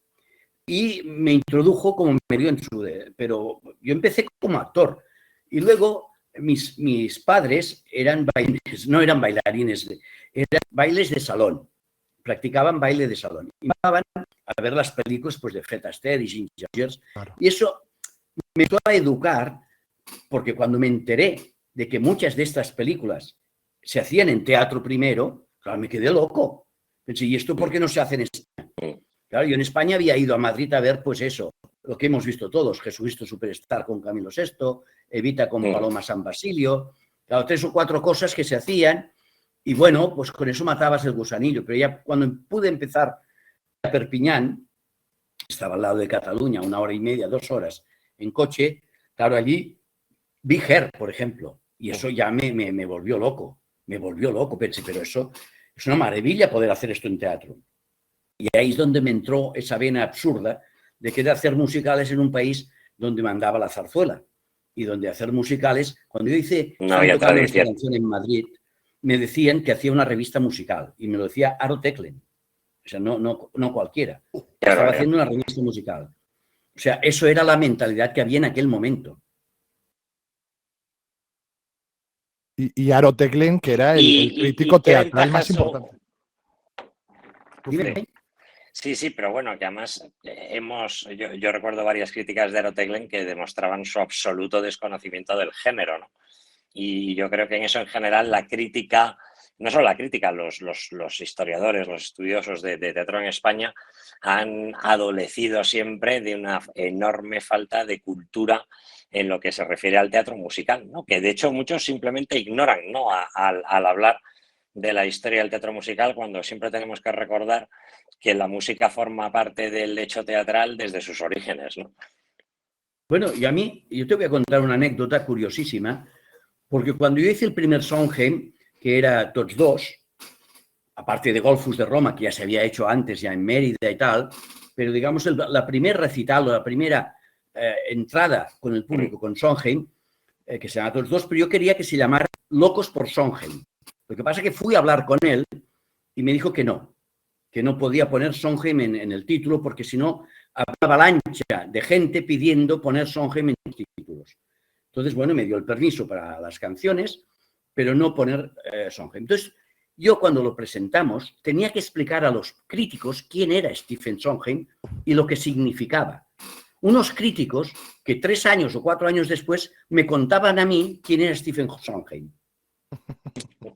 y me introdujo como medio en su... Pero yo empecé como actor. Y luego mis padres eran bailarines, no eran bailarines, eran bailes de salón. Practicaban baile de salón. Y me iban a ver las películas, pues, de Fred Astaire y Ginger Rogers. Claro. Y eso me ayudó a educar, porque cuando me enteré de que muchas de estas películas se hacían en teatro primero, claro, me quedé loco. Pensé, ¿y esto por qué no se hace en España? Claro, yo en España había ido a Madrid a ver, pues eso, lo que hemos visto todos, Jesucristo Superstar con Camilo VI, Evita con Paloma San Basilio, claro, 3 o 4 cosas que se hacían, y bueno, pues con eso matabas el gusanillo. Pero ya cuando pude empezar a Perpiñán, estaba al lado de Cataluña, 1 hora y media, 2 horas en coche, claro, allí vi Her, por ejemplo, y eso ya me volvió loco, pensé, pero eso es una maravilla poder hacer esto en teatro. Y ahí es donde me entró esa vena absurda de querer hacer musicales en un país donde mandaba la zarzuela y donde hacer musicales, cuando yo hice Están tocando esta canción en Madrid, me decían que hacía una revista musical y me lo decía Aro Teclen. O sea, no cualquiera. Claro, Estaba claro. haciendo una revista musical. O sea, eso era la mentalidad que había en aquel momento. Y Aro Teclen, que era el crítico ¿qué teatral más ventajas importante. Dime. Sí, pero bueno, que además yo recuerdo varias críticas de Aro Teclen que demostraban su absoluto desconocimiento del género, ¿no? Y yo creo que en eso en general la crítica, no solo la crítica, los historiadores, los estudiosos de teatro en España han adolecido siempre de una enorme falta de cultura en lo que se refiere al teatro musical, ¿no? Que de hecho muchos simplemente ignoran, ¿no? Al hablar de la historia del teatro musical, cuando siempre tenemos que recordar que la música forma parte del hecho teatral desde sus orígenes, ¿no? Bueno, yo te voy a contar una anécdota curiosísima, porque cuando yo hice el primer Sondheim, que era Tots dos, aparte de Golfus de Roma, que ya se había hecho antes, ya en Mérida y tal, pero digamos la primera recital o la primera entrada con el público con Sondheim, que se llama Tots dos, pero yo quería que se llamara Locos por Sondheim. Lo que pasa es que fui a hablar con él y me dijo que no podía poner Sondheim en el título, porque si no, había una avalancha de gente pidiendo poner Sondheim en los títulos. Entonces, bueno, me dio el permiso para las canciones, pero no poner Sondheim. Entonces, yo cuando lo presentamos tenía que explicar a los críticos quién era Stephen Sondheim y lo que significaba. Unos críticos que 3 años o 4 años después me contaban a mí quién era Stephen Sondheim.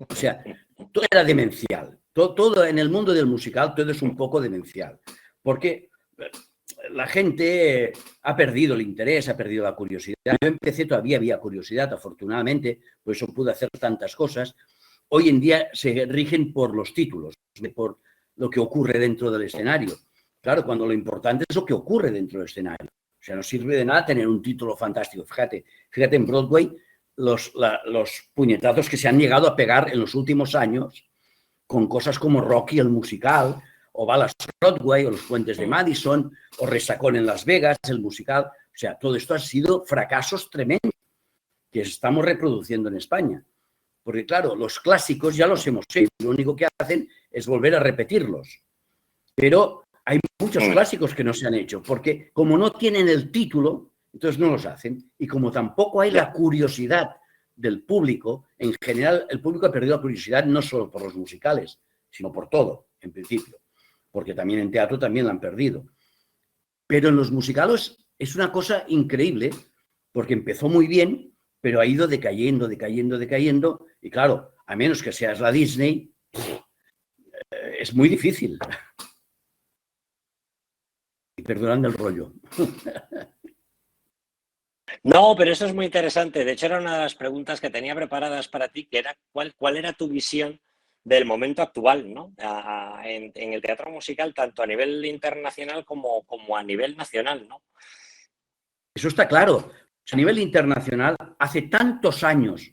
O sea, todo era demencial. Todo en el mundo del musical, todo es un poco demencial. Porque la gente ha perdido el interés, ha perdido la curiosidad. Yo empecé, todavía había curiosidad, afortunadamente, por eso pude hacer tantas cosas. Hoy en día se rigen por los títulos, por lo que ocurre dentro del escenario. Claro, cuando lo importante es lo que ocurre dentro del escenario. O sea, no sirve de nada tener un título fantástico. Fíjate en Broadway, los puñetazos que se han llegado a pegar en los últimos años con cosas como Rocky el musical, o Balas Broadway, o Los Puentes de Madison, o Resacón en Las Vegas, el musical. O sea, todo esto ha sido fracasos tremendos que estamos reproduciendo en España. Porque, claro, los clásicos ya los hemos hecho, lo único que hacen es volver a repetirlos. Pero hay muchos clásicos que no se han hecho, porque como no tienen el título, entonces no los hacen. Y como tampoco hay la curiosidad del público, en general el público ha perdido la curiosidad no solo por los musicales, sino por todo, en principio. Porque también en teatro también la han perdido. Pero en los musicales es una cosa increíble, porque empezó muy bien, pero ha ido decayendo. Y claro, a menos que seas la Disney, es muy difícil. Y perdonadme el rollo. No, pero eso es muy interesante. De hecho, era una de las preguntas que tenía preparadas para ti, que era cuál era tu visión del momento actual, ¿no? En el teatro musical, tanto a nivel internacional como a nivel nacional, ¿no? Eso está claro. A nivel internacional, hace tantos años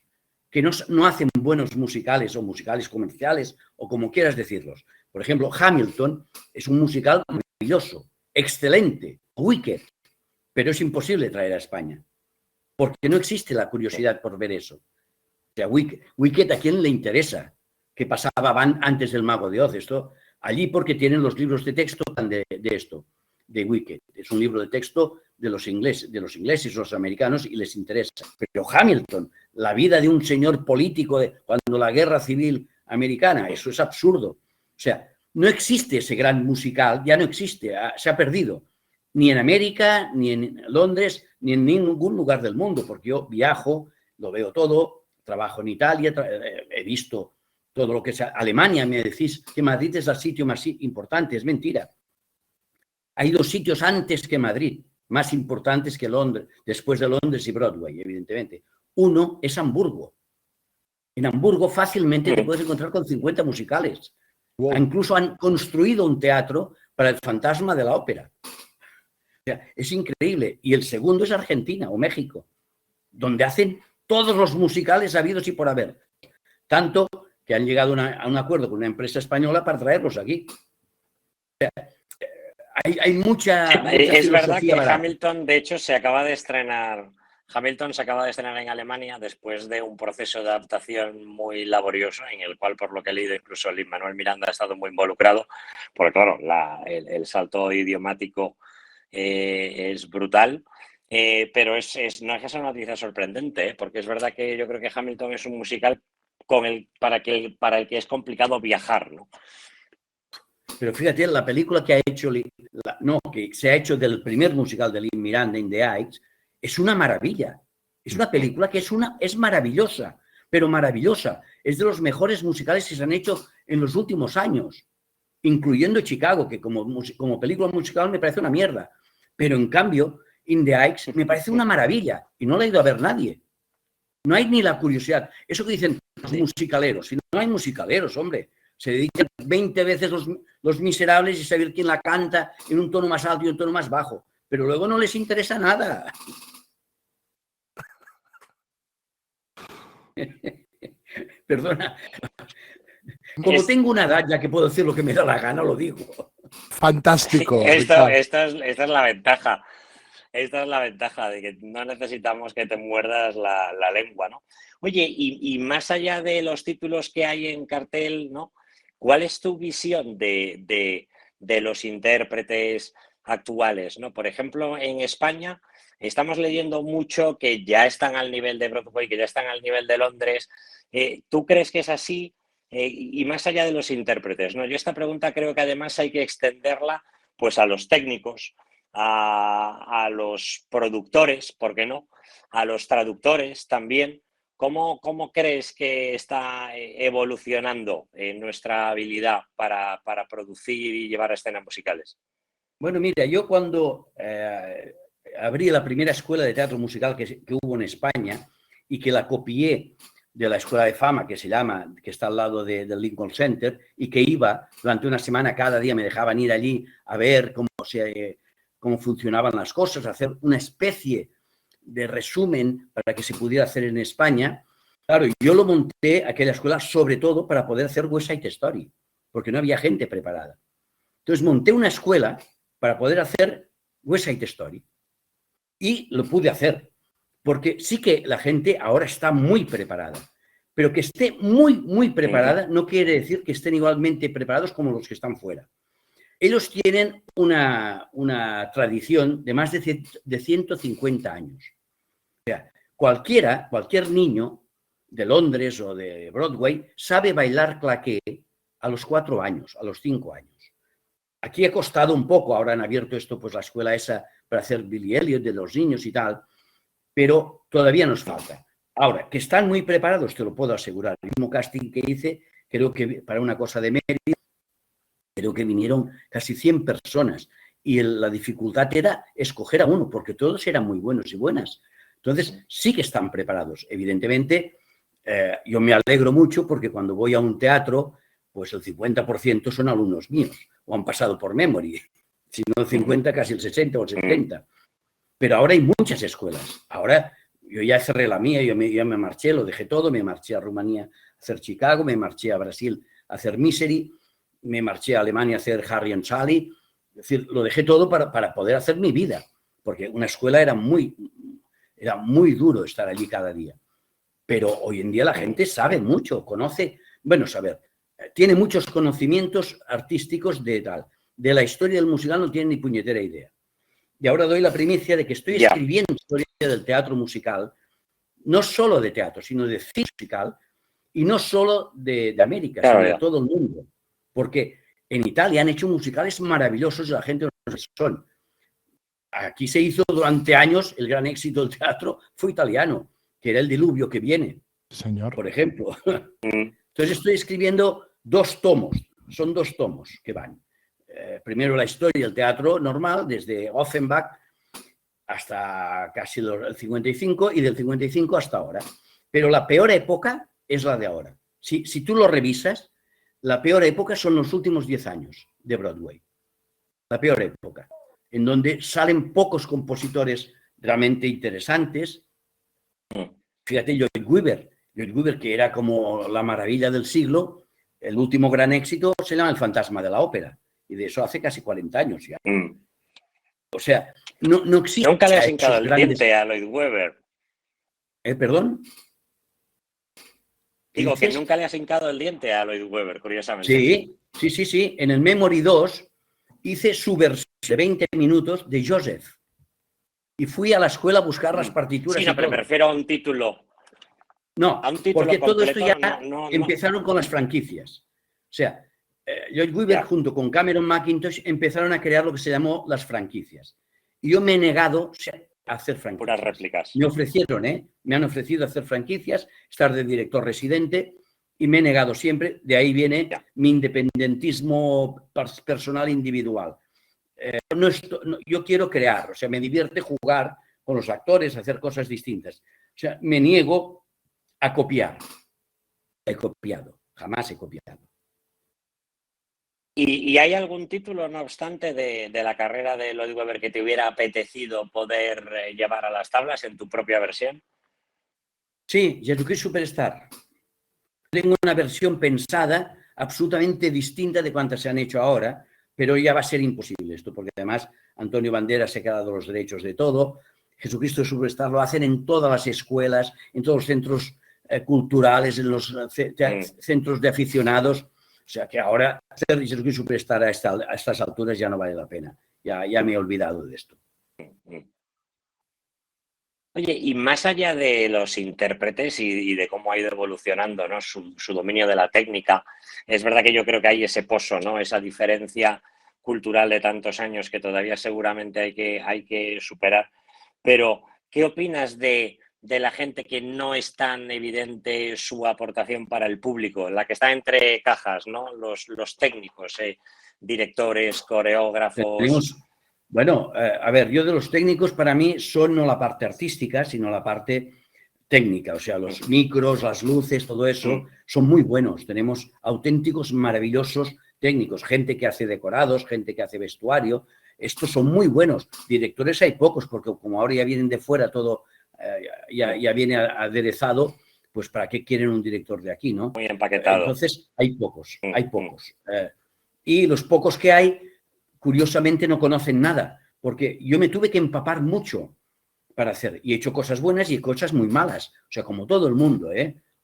que no hacen buenos musicales o musicales comerciales o como quieras decirlos. Por ejemplo, Hamilton es un musical maravilloso, excelente, Wicked, pero es imposible traer a España porque no existe la curiosidad por ver eso. O sea, Wicked, ¿a quién le interesa? ¿Qué pasaba antes del Mago de Oz? Esto, allí porque tienen los libros de texto de esto, de Wicked. Es un libro de texto de los ingleses, los americanos, y les interesa. Pero Hamilton, la vida de un señor político cuando la guerra civil americana, eso es absurdo. O sea, no existe ese gran musical, ya no existe, se ha perdido. Ni en América, ni en Londres, ni en ningún lugar del mundo, porque yo viajo, lo veo todo, trabajo en Italia, he visto todo lo que sea. Alemania, me decís que Madrid es el sitio más importante, es mentira. Hay 2 sitios antes que Madrid, más importantes que Londres, después de Londres y Broadway, evidentemente. Uno es Hamburgo. En Hamburgo fácilmente te puedes encontrar con 50 musicales. Wow. Incluso han construido un teatro para el fantasma de la ópera. O sea, es increíble. Y el segundo es Argentina o México, donde hacen todos los musicales habidos y por haber. Tanto que han llegado a un acuerdo con una empresa española para traerlos aquí. O sea, hay mucha es verdad que barata. Hamilton, de hecho, se acaba de estrenar Hamilton se acaba de estrenar en Alemania después de un proceso de adaptación muy laborioso, en el cual, por lo que he leído, incluso Lin-Manuel Miranda ha estado muy involucrado, porque claro, el salto idiomático es brutal. Pero no es que sea una noticia sorprendente, porque es verdad que yo creo que Hamilton es un musical para el que es complicado viajar, ¿no? Pero fíjate, la película que ha hecho, que se ha hecho del primer musical de Lin Miranda, In the Heights, es una maravilla. Es una película que es maravillosa, pero maravillosa. Es de los mejores musicales que se han hecho en los últimos años, incluyendo Chicago, que como película musical me parece una mierda. Pero en cambio, In the Heights me parece una maravilla y no la ha ido a ver nadie. No hay ni la curiosidad. Eso que dicen los musicaleros. Si no hay musicaleros, hombre. Se dedican 20 veces los miserables y saber quién la canta en un tono más alto y un tono más bajo. Pero luego no les interesa nada. Perdona. Como tengo una edad ya que puedo decir lo que me da la gana, lo digo. Fantástico. Esta es la ventaja. Esta es la ventaja de que no necesitamos que te muerdas la lengua, ¿no? Oye, y más allá de los títulos que hay en cartel, ¿no? ¿Cuál es tu visión de los intérpretes actuales, ¿no? Por ejemplo, en España estamos leyendo mucho que ya están al nivel de Broadway, que ya están al nivel de Londres. ¿Tú crees que es así? Y más allá de los intérpretes, ¿no? Yo esta pregunta creo que además hay que extenderla pues a los técnicos, a los productores, ¿por qué no? A los traductores también. ¿Cómo crees que está evolucionando nuestra habilidad para producir y llevar a escenas musicales? Bueno, mira, yo cuando abrí la primera escuela de teatro musical que hubo en España y que la copié de la Escuela de Fama, que se llama, que está al lado del Lincoln Center, y que iba durante una semana, cada día me dejaban ir allí a ver cómo funcionaban las cosas, hacer una especie de resumen para que se pudiera hacer en España. Claro, yo lo monté, aquella escuela, sobre todo para poder hacer West Side Story, porque no había gente preparada. Entonces monté una escuela para poder hacer West Side Story. Y lo pude hacer, porque sí que la gente ahora está muy preparada. Pero que esté muy, muy preparada no quiere decir que estén igualmente preparados como los que están fuera. Ellos tienen una tradición de más de 150 años. O sea, cualquier niño de Londres o de Broadway sabe bailar claqué a los 4 años, a los 5 años. Aquí ha costado un poco, ahora han abierto esto, pues la escuela esa para hacer Billy Elliot de los niños y tal, pero todavía nos falta. Ahora, que están muy preparados, te lo puedo asegurar. El mismo casting que hice, creo que para una cosa de mérito, creo que vinieron casi 100 personas y la dificultad era escoger a uno, porque todos eran muy buenos y buenas. Entonces, sí que están preparados. Evidentemente, yo me alegro mucho porque cuando voy a un teatro, pues el 50% son alumnos míos o han pasado por memory. Si no el 50, casi el 60 o el 70. Pero ahora hay muchas escuelas. Ahora yo ya cerré la mía, yo me marché, lo dejé todo, me marché a Rumanía a hacer Chicago, me marché a Brasil a hacer Misery, me marché a Alemania a hacer Harry and Sally. Es decir, lo dejé todo para poder hacer mi vida, porque una escuela era muy duro estar allí cada día. Pero hoy en día la gente sabe mucho, conoce, tiene muchos conocimientos artísticos de la historia del musical, no tiene ni puñetera idea. Y ahora doy la primicia de que estoy escribiendo historia del teatro musical, no solo de teatro, sino de cine musical, y no solo de América, sino de todo el mundo. Porque en Italia han hecho musicales maravillosos y la gente no sabe qué son. Aquí se hizo durante años, el gran éxito del teatro fue italiano, que era El diluvio que viene, señor, por ejemplo. Entonces estoy escribiendo 2 tomos, son 2 tomos que van. Primero la historia del teatro normal, desde Offenbach hasta casi el 55 y del 55 hasta ahora. Pero la peor época es la de ahora. Si tú lo revisas, la peor época son los últimos 10 años de Broadway. La peor época, en donde salen pocos compositores realmente interesantes. Fíjate, Lloyd Webber, que era como la maravilla del siglo, el último gran éxito se llama El fantasma de la ópera. Y de eso hace casi 40 años ya. O sea, no existe. Nunca le has hincado el diente a Lloyd Webber. ¿Perdón? Digo que ¿Dices? nunca le has hincado el diente a Lloyd Webber, curiosamente. Sí. En el Memory 2 hice su versión de 20 minutos de Joseph. Y fui a la escuela a buscar las partituras. Sí, no, pero me refiero a un título. No, A un título porque todo completo, esto ya no. empezaron con las franquicias. O sea, Lloyd Webber junto con Cameron Mackintosh empezaron a crear lo que se llamó las franquicias. Y yo me he negado a hacer franquicias. Puras réplicas. Me ofrecieron, me han ofrecido hacer franquicias, estar de director residente, y me he negado siempre. De ahí viene mi independentismo personal individual. Yo quiero crear, o sea, me divierte jugar con los actores, hacer cosas distintas. O sea, me niego a copiar. He copiado, jamás he copiado. ¿Y hay algún título, no obstante, de la carrera de Lloyd Webber que te hubiera apetecido poder llevar a las tablas en tu propia versión? Sí, Jesucristo Superstar. Tengo una versión pensada absolutamente distinta de cuantas se han hecho ahora, pero ya va a ser imposible esto, porque además Antonio Banderas se ha quedado los derechos de todo. Jesucristo Superstar lo hacen en todas las escuelas, en todos los centros culturales, en los centros de aficionados. O sea que ahora hacer Jesucristo Superstar a estas alturas ya no vale la pena. Ya me he olvidado de esto. Oye, y más allá de los intérpretes y de cómo ha ido evolucionando, ¿no?, su dominio de la técnica, es verdad que yo creo que hay ese pozo, ¿no?, esa diferencia cultural de tantos años que todavía seguramente hay que superar. Pero, ¿qué opinas de la gente que no es tan evidente su aportación para el público, la que está entre cajas, ¿no?, los técnicos, directores, coreógrafos? Bueno, a ver, yo de los técnicos para mí son no la parte artística, sino la parte técnica. O sea, los micros, las luces, todo eso son muy buenos. Tenemos auténticos, maravillosos técnicos. Gente que hace decorados, gente que hace vestuario. Estos son muy buenos. Directores hay pocos, porque como ahora ya vienen de fuera todo, ya viene aderezado, pues ¿para qué quieren un director de aquí, no? Muy empaquetado. Entonces, hay pocos. Y los pocos que hay, curiosamente no conocen nada, porque yo me tuve que empapar mucho para hacer, y he hecho cosas buenas y cosas muy malas, o sea, como todo el mundo, O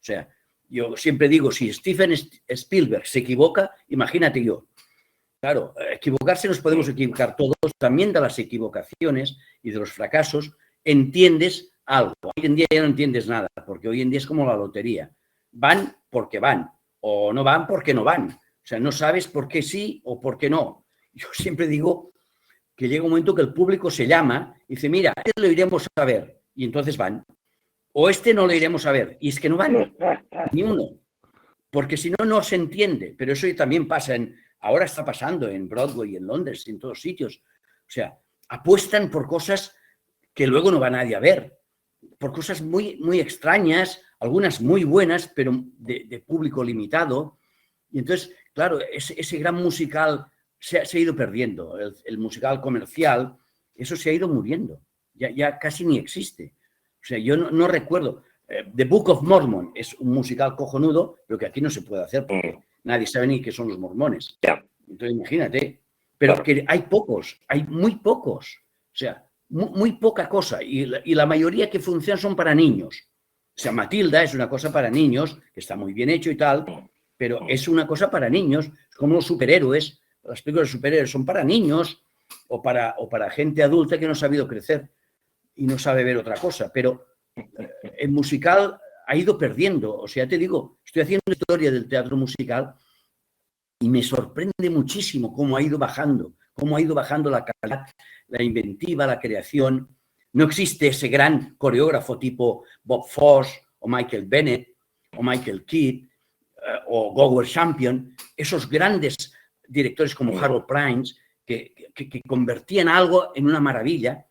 sea, yo siempre digo, si Steven Spielberg se equivoca, imagínate yo. Claro, equivocarse nos podemos equivocar todos, también de las equivocaciones y de los fracasos, entiendes algo. Hoy en día ya no entiendes nada, porque hoy en día es como la lotería. Van porque van, o no van porque no van. O sea, no sabes por qué sí o por qué no. Yo siempre digo que llega un momento que el público se llama y dice, mira, este lo iremos a ver, y entonces van. O este no lo iremos a ver, y es que no van, ni uno. Porque si no, no se entiende. Pero eso también pasa ahora está pasando en Broadway, en Londres, en todos sitios. O sea, apuestan por cosas que luego no va nadie a ver. Por cosas muy, muy extrañas, algunas muy buenas, pero de público limitado. Y entonces, claro, ese gran musical se ha ido perdiendo. El musical comercial, eso se ha ido muriendo. Ya casi ni existe. O sea, yo no recuerdo. The Book of Mormon es un musical cojonudo, pero que aquí no se puede hacer porque nadie sabe ni qué son los mormones. Entonces, imagínate. Pero que hay pocos, hay muy pocos. O sea, muy poca cosa. Y la mayoría que funcionan son para niños. O sea, Matilda es una cosa para niños, que está muy bien hecho y tal, pero es una cosa para niños. Es como los superhéroes. Las películas de superhéroes son para niños o para gente adulta que no ha sabido crecer y no sabe ver otra cosa. Pero el musical ha ido perdiendo. O sea, te digo, estoy haciendo historia del teatro musical y me sorprende muchísimo cómo ha ido bajando la calidad, la inventiva, la creación. No existe ese gran coreógrafo tipo Bob Fosse o Michael Bennett o Michael Kidd o Gower Champion, esos grandes directores como Harold Pryce que convertían algo en una maravilla,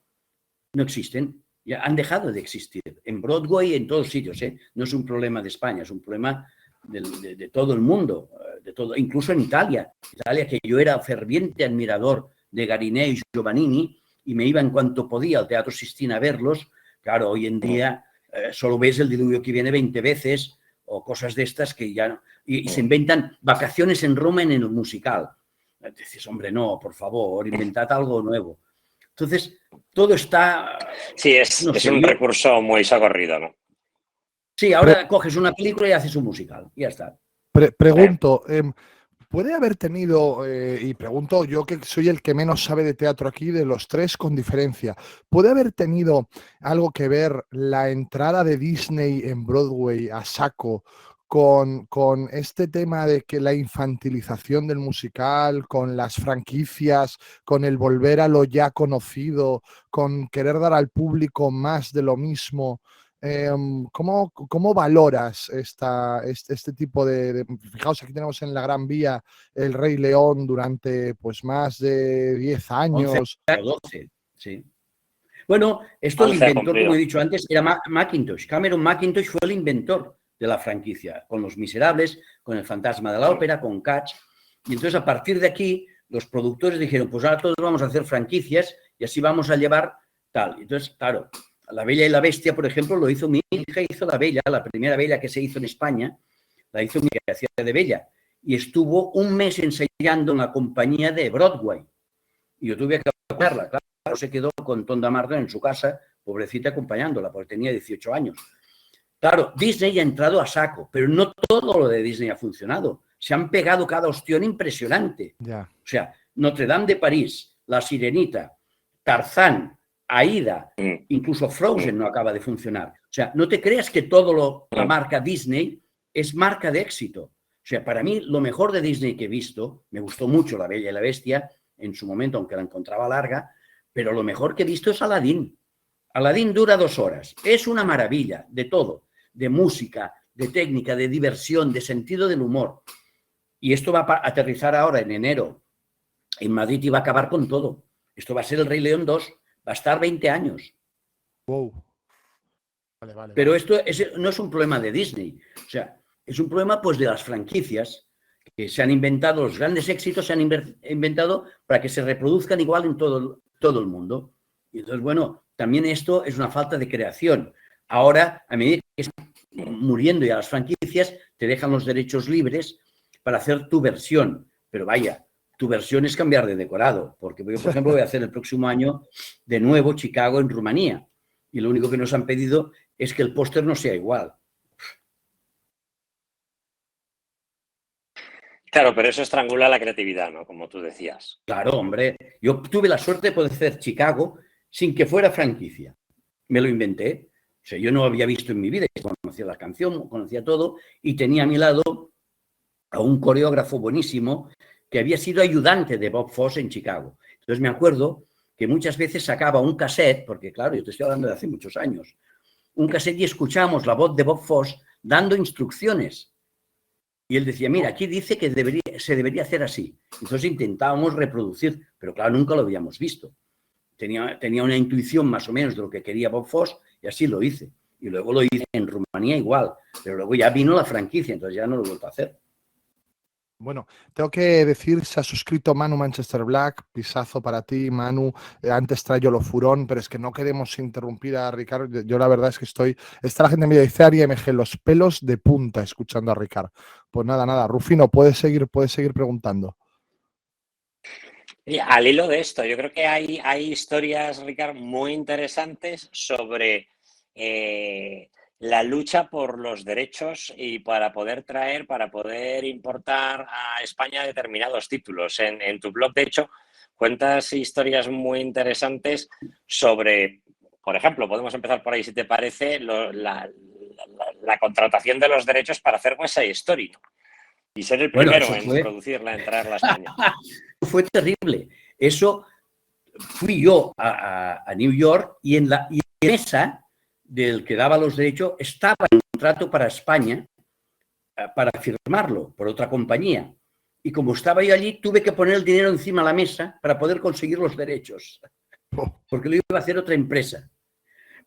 no existen. Ya han dejado de existir en Broadway y en todos sitios. No es un problema de España, es un problema de todo el mundo, incluso en Italia, que yo era ferviente admirador de Gariné y Giovannini y me iba en cuanto podía al Teatro Sistina a verlos. Claro, hoy en día solo ves El diluvio que viene 20 veces o cosas de estas que ya... Y se inventan vacaciones en Roma en el musical. Dices, hombre, no, por favor, inventad algo nuevo. Entonces, todo está... Sí, es un recurso muy socorrido, ¿no? Sí, ahora coges una película y haces un musical. Y ya está. Pregunto, ¿puede haber tenido, y pregunto yo que soy el que menos sabe de teatro aquí, de los tres con diferencia, ¿puede haber tenido algo que ver la entrada de Disney en Broadway a saco con este tema de que la infantilización del musical, con las franquicias, con el volver a lo ya conocido, con querer dar al público más de lo mismo? ¿Cómo valoras este tipo Fijaos, aquí tenemos en la Gran Vía el Rey León durante pues más de 10 11 años. o 12, sí. Bueno, esto lo 11 inventó, cumplido. como he dicho antes, era Macintosh. Cameron Macintosh fue el inventor de la franquicia, con Los Miserables, con El Fantasma de la Ópera, con Cats. Y entonces, a partir de aquí, los productores dijeron, pues ahora todos vamos a hacer franquicias y así vamos a llevar tal. Entonces, claro, La Bella y la Bestia, por ejemplo, lo hizo mi hija, hizo La Bella, la primera Bella que se hizo en España, la hizo mi hija, que hacía de Bella. Y estuvo un mes ensayando en la compañía de Broadway. Y yo tuve que acompañarla, claro, se quedó con Tonda Martin en su casa, pobrecita, acompañándola, porque tenía 18 años. Claro, Disney ha entrado a saco, pero no todo lo de Disney ha funcionado. Se han pegado cada ostión impresionante. Ya. O sea, Notre Dame de París, La Sirenita, Tarzán, Aida, incluso Frozen no acaba de funcionar. O sea, no te creas que todo la marca Disney es marca de éxito. O sea, para mí lo mejor de Disney que he visto, me gustó mucho La Bella y la Bestia en su momento, aunque la encontraba larga, pero lo mejor que he visto es Aladdin. Aladdin dura 2 horas. Es una maravilla de todo, de música, de técnica, de diversión, de sentido del humor. Y esto va a aterrizar ahora en enero en Madrid y va a acabar con todo. Esto va a ser el Rey León 2, va a estar 20 años. Wow. Vale. Pero esto no es un problema de Disney. O sea, es un problema pues de las franquicias que se han inventado, los grandes éxitos se han inventado para que se reproduzcan igual en todo el mundo. Y entonces, bueno, también esto es una falta de creación. Ahora, a medida que están muriendo ya las franquicias, te dejan los derechos libres para hacer tu versión. Pero vaya, tu versión es cambiar de decorado, porque yo, por ejemplo, voy a hacer el próximo año de nuevo Chicago en Rumanía. Y lo único que nos han pedido es que el póster no sea igual. Claro, pero eso estrangula la creatividad, ¿no? Como tú decías. Claro, hombre. Yo tuve la suerte de poder hacer Chicago sin que fuera franquicia. Me lo inventé. O sea, yo no había visto en mi vida, conocía la canción, conocía todo, y tenía a mi lado a un coreógrafo buenísimo que había sido ayudante de Bob Fosse en Chicago. Entonces me acuerdo que muchas veces sacaba un cassette, porque claro, yo te estoy hablando de hace muchos años, un cassette y escuchábamos la voz de Bob Fosse dando instrucciones. Y él decía, mira, aquí dice que se debería hacer así. Entonces intentábamos reproducir, pero claro, nunca lo habíamos visto. Tenía una intuición más o menos de lo que quería Bob Fosse y así lo hice. Y luego lo hice en Rumanía igual, pero luego ya vino la franquicia, entonces ya no lo he vuelto a hacer. Bueno, tengo que decir, se ha suscrito Manu Manchester Black, pisazo para ti, Manu. Antes trajo lo furón, pero es que no queremos interrumpir a Ricardo. Yo la verdad es que está la gente en medio, dice Ari MG, los pelos de punta escuchando a Ricardo. Pues nada, Rufino, puedes seguir preguntando. Y al hilo de esto, yo creo que hay historias, Ricardo, muy interesantes sobre la lucha por los derechos y para poder importar a España determinados títulos. En tu blog, de hecho, cuentas historias muy interesantes sobre, por ejemplo, podemos empezar por ahí, si te parece, la contratación de los derechos para hacer West Side Story, ¿no? Y ser el primero en producirla, en traerla a España. Fue terrible. Eso fui yo a New York y en la mesa del que daba los derechos estaba el contrato para España para firmarlo por otra compañía. Y como estaba yo allí, tuve que poner el dinero encima de la mesa para poder conseguir los derechos. Porque lo iba a hacer otra empresa.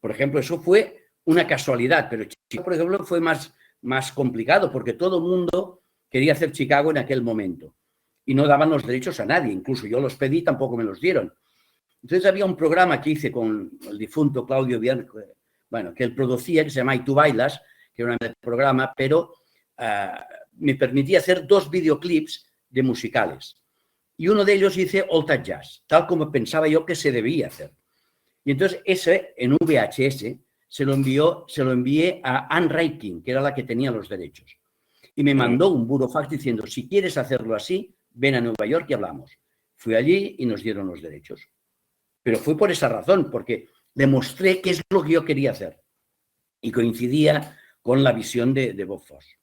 Por ejemplo, eso fue una casualidad. Pero Chicago, por ejemplo, fue más complicado porque todo el mundo quería hacer Chicago en aquel momento. Y no daban los derechos a nadie. Incluso yo los pedí, tampoco me los dieron. Entonces había un programa que hice con el difunto Claudio Bianco, bueno, que él producía, que se llama Y tú bailas, que era un programa, pero me permitía hacer 2 videoclips de musicales. Y uno de ellos hice All That Jazz, tal como pensaba yo que se debía hacer. Y entonces ese, en VHS, se lo envié a Anne Raikin, que era la que tenía los derechos. Y me mandó un burofax diciendo, si quieres hacerlo así, ven a Nueva York y hablamos. Fui allí y nos dieron los derechos. Pero fue por esa razón, porque demostré qué es lo que yo quería hacer. Y coincidía con la visión de Bob Fosse.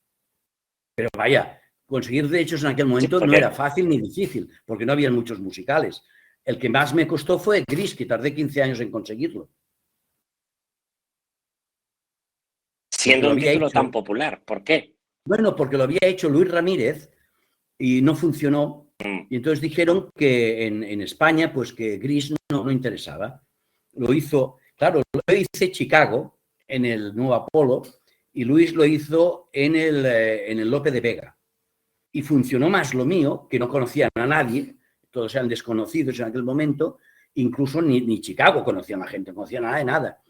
Pero vaya, conseguir derechos en aquel momento no era fácil ni difícil, porque no había muchos musicales. El que más me costó fue Gris, que tardé 15 años en conseguirlo. Siendo un título tan popular, ¿por qué? Bueno, porque lo había hecho Luis Ramírez y no funcionó. Y entonces dijeron que en España, pues que Gris no interesaba. Lo hizo, claro, lo hice Chicago, en el Nuevo Apolo, y Luis lo hizo en el Lope de Vega. Y funcionó más lo mío, que no conocían a nadie, todos eran desconocidos en aquel momento, incluso ni Chicago conocían a la gente, no conocían nada de nada.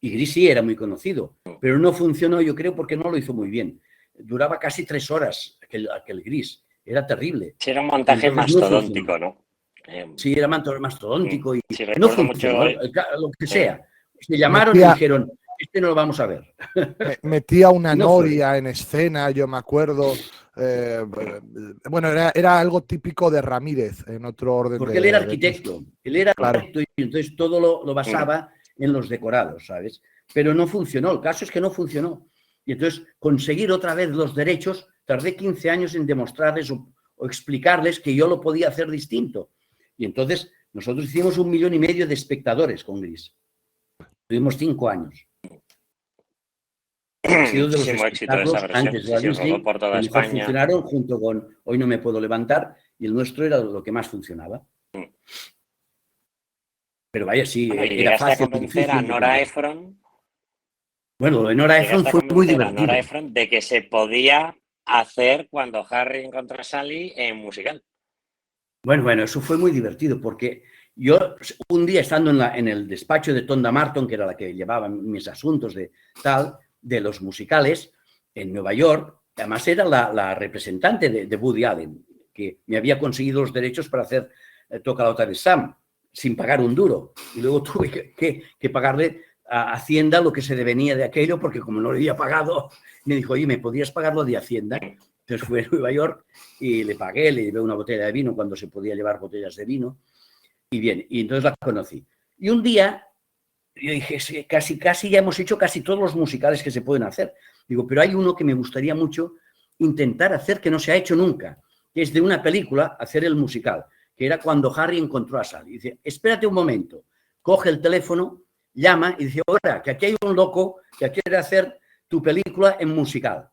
Y Gris sí era muy conocido, pero no funcionó, yo creo, porque no lo hizo muy bien. Duraba casi 3 horas aquel Gris, era terrible. Sí, era un montaje mastodóntico, ¿no? Sí, era mastodóntico y sí, no funcionó, lo que sea. Se llamaron y dijeron, este no lo vamos a ver. Metía una noria en escena, yo me acuerdo. Bueno, era algo típico de Ramírez en otro orden. Porque él era arquitecto, y entonces todo lo basaba en los decorados, ¿sabes? Pero no funcionó, el caso es que no funcionó. Y entonces conseguir otra vez los derechos, tardé 15 años en demostrarles o explicarles que yo lo podía hacer distinto. Y entonces nosotros hicimos 1,5 millones de espectadores con Gris. Tuvimos 5 años. Ha sido de los espectáculos antes de la Disney por toda que mejor España. funcionaron, junto con Hoy no me puedo levantar, y el nuestro era lo que más funcionaba. Pero vaya, sí, era fácil. A convencer a Nora Ephron. Bueno, lo de Nora Ephron fue muy divertido. Nora Ephron de que se podía hacer Cuando Harry encontró a Sally en musical. Bueno, eso fue muy divertido porque yo un día estando en el despacho de Tonda Marton, que era la que llevaba mis asuntos de los musicales en Nueva York, además era la representante de Woody Allen, que me había conseguido los derechos para hacer Toca la otra de Sam, sin pagar un duro. Y luego tuve que pagarle a Hacienda lo que se devenía de aquello, porque como no lo había pagado, me dijo, oye, ¿me podrías pagar lo de Hacienda? Entonces fui a Nueva York y le pagué, le llevé una botella de vino cuando se podía llevar botellas de vino. Y bien, y entonces la conocí. Y un día, yo dije, sí, casi ya hemos hecho casi todos los musicales que se pueden hacer. Digo, pero hay uno que me gustaría mucho intentar hacer que no se ha hecho nunca, que es de una película, hacer el musical, que era Cuando Harry encontró a Sally. Y dice, espérate un momento, coge el teléfono, llama y dice, ahora, que aquí hay un loco que quiere hacer tu película en musical.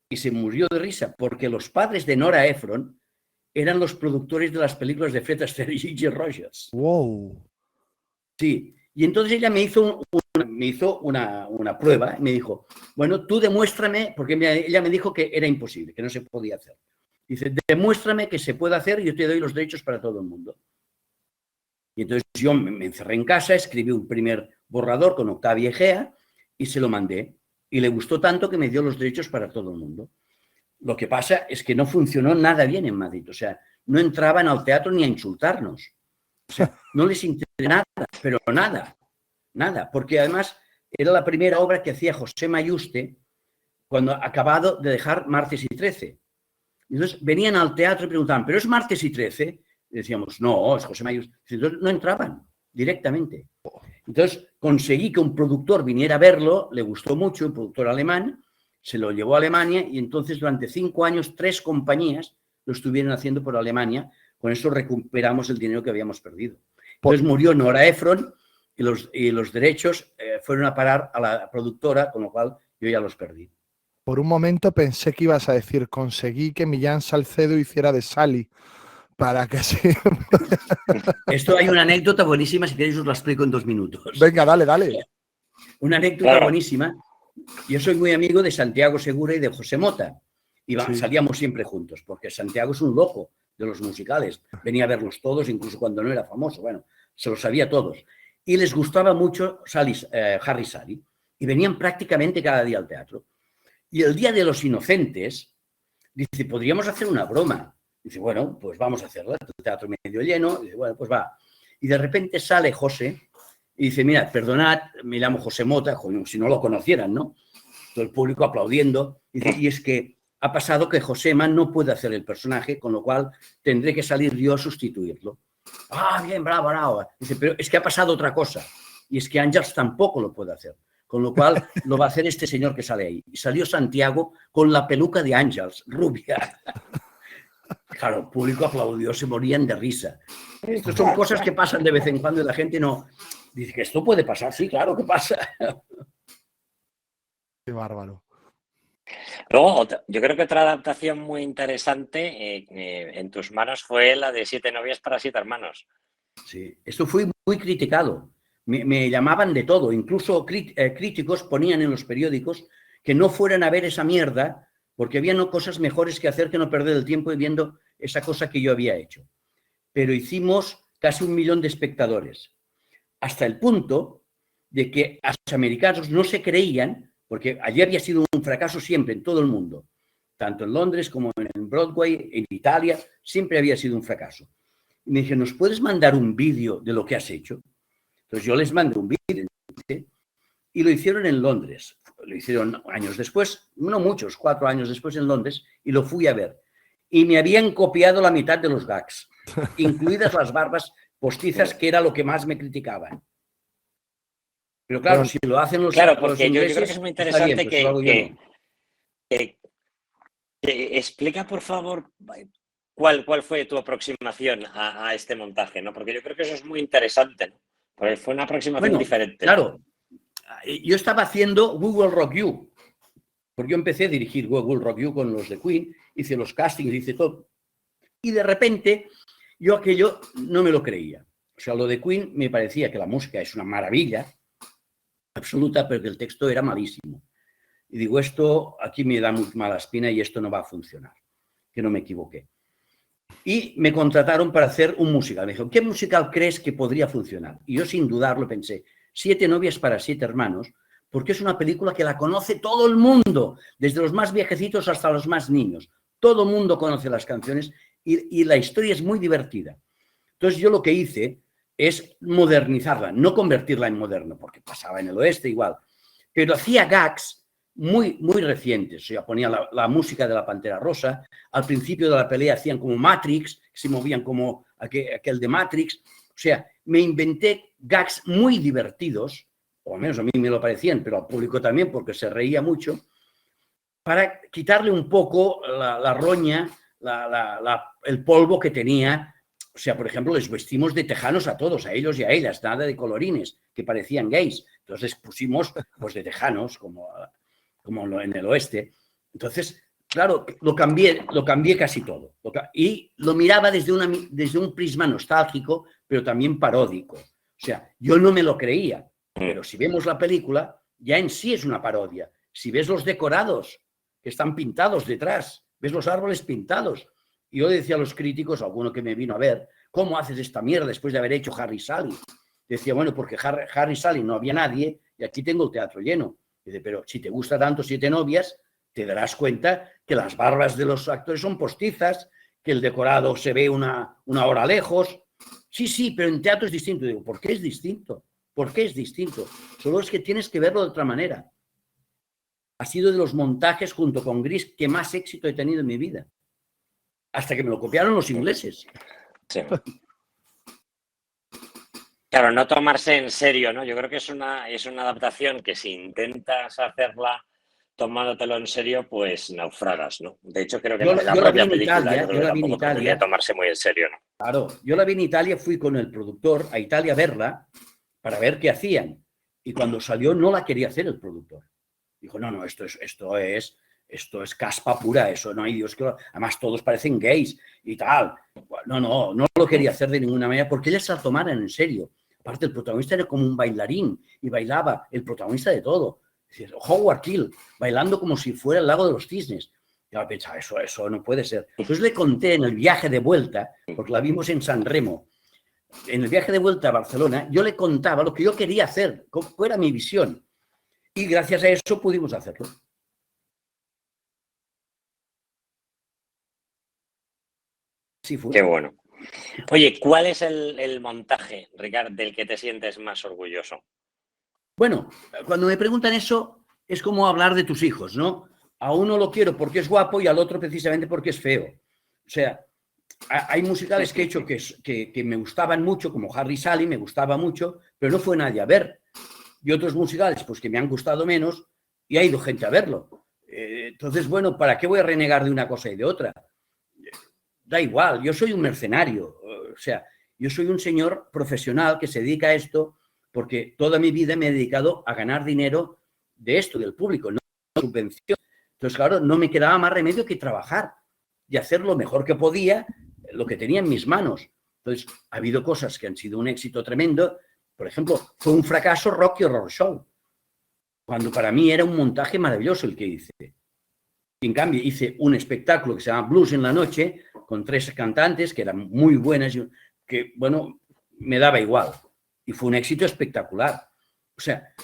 Y se murió de risa, porque los padres de Nora Ephron eran los productores de las películas de Fred Astaire y Gigi Rogers. ¡Wow! Sí, y entonces ella me hizo una prueba y me dijo, bueno, tú demuéstrame, porque ella me dijo que era imposible, que no se podía hacer. Dice, demuéstrame que se puede hacer y yo te doy los derechos para todo el mundo. Y entonces yo me encerré en casa, escribí un primer borrador con Octavia Egea y se lo mandé. Y le gustó tanto que me dio los derechos para todo el mundo. Lo que pasa es que no funcionó nada bien en Madrid. O sea, no entraban al teatro ni a insultarnos. O sea, no les interesaba nada, pero nada. Porque además era la primera obra que hacía José Mayuste cuando acabado de dejar Martes y 13. Entonces venían al teatro y preguntaban, ¿pero es Martes y 13? Y decíamos, no, es José Mayuste. Entonces no entraban directamente. Entonces conseguí que un productor viniera a verlo, le gustó mucho, un productor alemán, se lo llevó a Alemania y entonces durante 5 años 3 compañías lo estuvieron haciendo por Alemania. Con eso recuperamos el dinero que habíamos perdido. Entonces murió Nora Ephron y los derechos fueron a parar a la productora, con lo cual yo ya los perdí. Por un momento pensé que ibas a decir, conseguí que Millán Salcedo hiciera de Sally. Para que sí. Esto hay una anécdota buenísima, si queréis os la explico en 2 minutos. Venga, dale. Una anécdota buenísima. Yo soy muy amigo de Santiago Segura y de José Mota. Y salíamos siempre juntos, porque Santiago es un loco de los musicales. Venía a verlos todos, incluso cuando no era famoso. Bueno, se los sabía todos. Y les gustaba mucho Harry Sally. Y venían prácticamente cada día al teatro. Y el Día de los Inocentes, dice, podríamos hacer una broma. Dice, bueno, pues vamos a hacerla. El teatro medio lleno. Dice, bueno, pues va. Y de repente sale José y y dice, mira, perdonad, me llamo José Mota, como si no lo conocieran, ¿no? Todo el público aplaudiendo. Y es que ha pasado que Josema no puede hacer el personaje, con lo cual tendré que salir yo a sustituirlo. Ah, bien, bravo, bravo. Dice, pero es que ha pasado otra cosa. Y es que Àngels tampoco lo puede hacer. Con lo cual lo va a hacer este señor que sale ahí. Y salió Santiago con la peluca de Àngels, rubia. Claro, el público aplaudió, se morían de risa. Estas son cosas que pasan de vez en cuando y la gente no... Dice que esto puede pasar. Sí, claro que pasa. Qué bárbaro. Luego, yo creo que otra adaptación muy interesante en tus manos fue la de 7 novias para 7 hermanos. Sí, esto fue muy criticado. Me llamaban de todo. Incluso críticos ponían en los periódicos que no fueran a ver esa mierda porque había cosas mejores que hacer que no perder el tiempo y viendo esa cosa que yo había hecho. Pero hicimos casi 1 millón de espectadores. Hasta el punto de que a los americanos no se creían, porque allí había sido un fracaso siempre en todo el mundo, tanto en Londres como en Broadway, en Italia, siempre había sido un fracaso. Y me dije, ¿nos puedes mandar un vídeo de lo que has hecho? Entonces yo les mandé un vídeo y lo hicieron en Londres. Lo hicieron años después, no muchos, 4 años después en Londres, y lo fui a ver. Y me habían copiado la mitad de los gags, incluidas las barbas postizas, que era lo que más me criticaban. Pero claro, bueno, si lo hacen los claro, porque los ingleses, yo creo que es muy interesante bien, que explica, por favor, cuál fue tu aproximación a este montaje, ¿no? Porque yo creo que eso es muy interesante, ¿no? Porque fue una aproximación diferente. Claro, yo estaba haciendo We Will Rock You, porque yo empecé a dirigir We Will Rock You con los de Queen, hice los castings, hice todo. Y de repente, yo aquello no me lo creía. O sea, lo de Queen me parecía que la música es una maravilla absoluta, pero que el texto era malísimo. Y digo, esto aquí me da muy mala espina y esto no va a funcionar, que no me equivoqué. Y me contrataron para hacer un musical. Me dijeron, ¿qué musical crees que podría funcionar? Y yo sin dudarlo pensé, 7 novias para 7 hermanos, porque es una película que la conoce todo el mundo, desde los más viejecitos hasta los más niños. Todo el mundo conoce las canciones y la historia es muy divertida. Entonces yo lo que hice es modernizarla, no convertirla en moderno, porque pasaba en el oeste igual, pero hacía gags muy recientes. O sea, ponía la música de la Pantera Rosa, al principio de la pelea hacían como Matrix, se movían como aquel de Matrix. O sea, me inventé gags muy divertidos, o al menos a mí me lo parecían, pero al público también, porque se reía mucho, para quitarle un poco la roña, el polvo que tenía. O sea, por ejemplo, les vestimos de tejanos a todos, a ellos y a ellas, nada de colorines, que parecían gays. Entonces pusimos pues, de tejanos, como en el oeste. Entonces, claro, lo cambié casi todo. Y lo miraba desde un prisma nostálgico, pero también paródico. O sea, yo no me lo creía, pero si vemos la película, ya en sí es una parodia. Si ves los decorados que están pintados detrás, ves los árboles pintados. Y yo decía a los críticos, alguno que me vino a ver, ¿cómo haces esta mierda después de haber hecho Harry Sally? Decía, bueno, porque Harry Sally no había nadie y aquí tengo el teatro lleno. Dice, pero si te gusta tanto 7 novias, te darás cuenta que las barbas de los actores son postizas, que el decorado se ve una hora lejos. Sí, pero en teatro es distinto. Digo, ¿por qué es distinto? ¿Por qué es distinto? Solo es que tienes que verlo de otra manera. Ha sido de los montajes junto con Gris que más éxito he tenido en mi vida. Hasta que me lo copiaron los ingleses. Sí. Claro, no tomarse en serio, ¿no? Yo creo que es una adaptación que si intentas hacerla tomándotelo en serio, pues naufragas, ¿no? De hecho, creo que la propia película tampoco pretendía tomarse muy en serio, ¿no? Claro, yo la vi en Italia, fui con el productor a Italia a verla para ver qué hacían. Y cuando salió no la quería hacer el productor. Dijo, no, esto es caspa pura, eso no hay Dios que lo... Además todos parecen gays y tal. No lo quería hacer de ninguna manera porque ellas se la tomaran en serio. Aparte, el protagonista era como un bailarín y bailaba, el protagonista de todo. Es decir, Howard Keel, bailando como si fuera el lago de los cisnes. Y yo pensaba, eso no puede ser. Entonces le conté en el viaje de vuelta, porque la vimos en San Remo, en el viaje de vuelta a Barcelona, yo le contaba lo que yo quería hacer, cuál era mi visión. Y gracias a eso pudimos hacerlo. Sí fue. Qué bueno. Oye, ¿cuál es el montaje, Ricard, del que te sientes más orgulloso? Bueno, cuando me preguntan eso, es como hablar de tus hijos, ¿no? A uno lo quiero porque es guapo y al otro precisamente porque es feo. O sea, hay musicales que he hecho que me gustaban mucho, como Harry Sally, me gustaba mucho, pero no fue nadie a ver. Y otros musicales, pues que me han gustado menos y ha ido gente a verlo. Entonces, bueno, ¿para qué voy a renegar de una cosa y de otra? Da igual, yo soy un mercenario. O sea, yo soy un señor profesional que se dedica a esto porque toda mi vida me he dedicado a ganar dinero de esto, del público, no subvención. Entonces, claro, no me quedaba más remedio que trabajar y hacer lo mejor que podía, lo que tenía en mis manos. Entonces, ha habido cosas que han sido un éxito tremendo. Por ejemplo, fue un fracaso Rocky Horror Show, cuando para mí era un montaje maravilloso el que hice. Y en cambio, hice un espectáculo que se llama Blues en la Noche, con 3 cantantes que eran muy buenas, que, bueno, me daba igual. Y fue un éxito espectacular. O sea,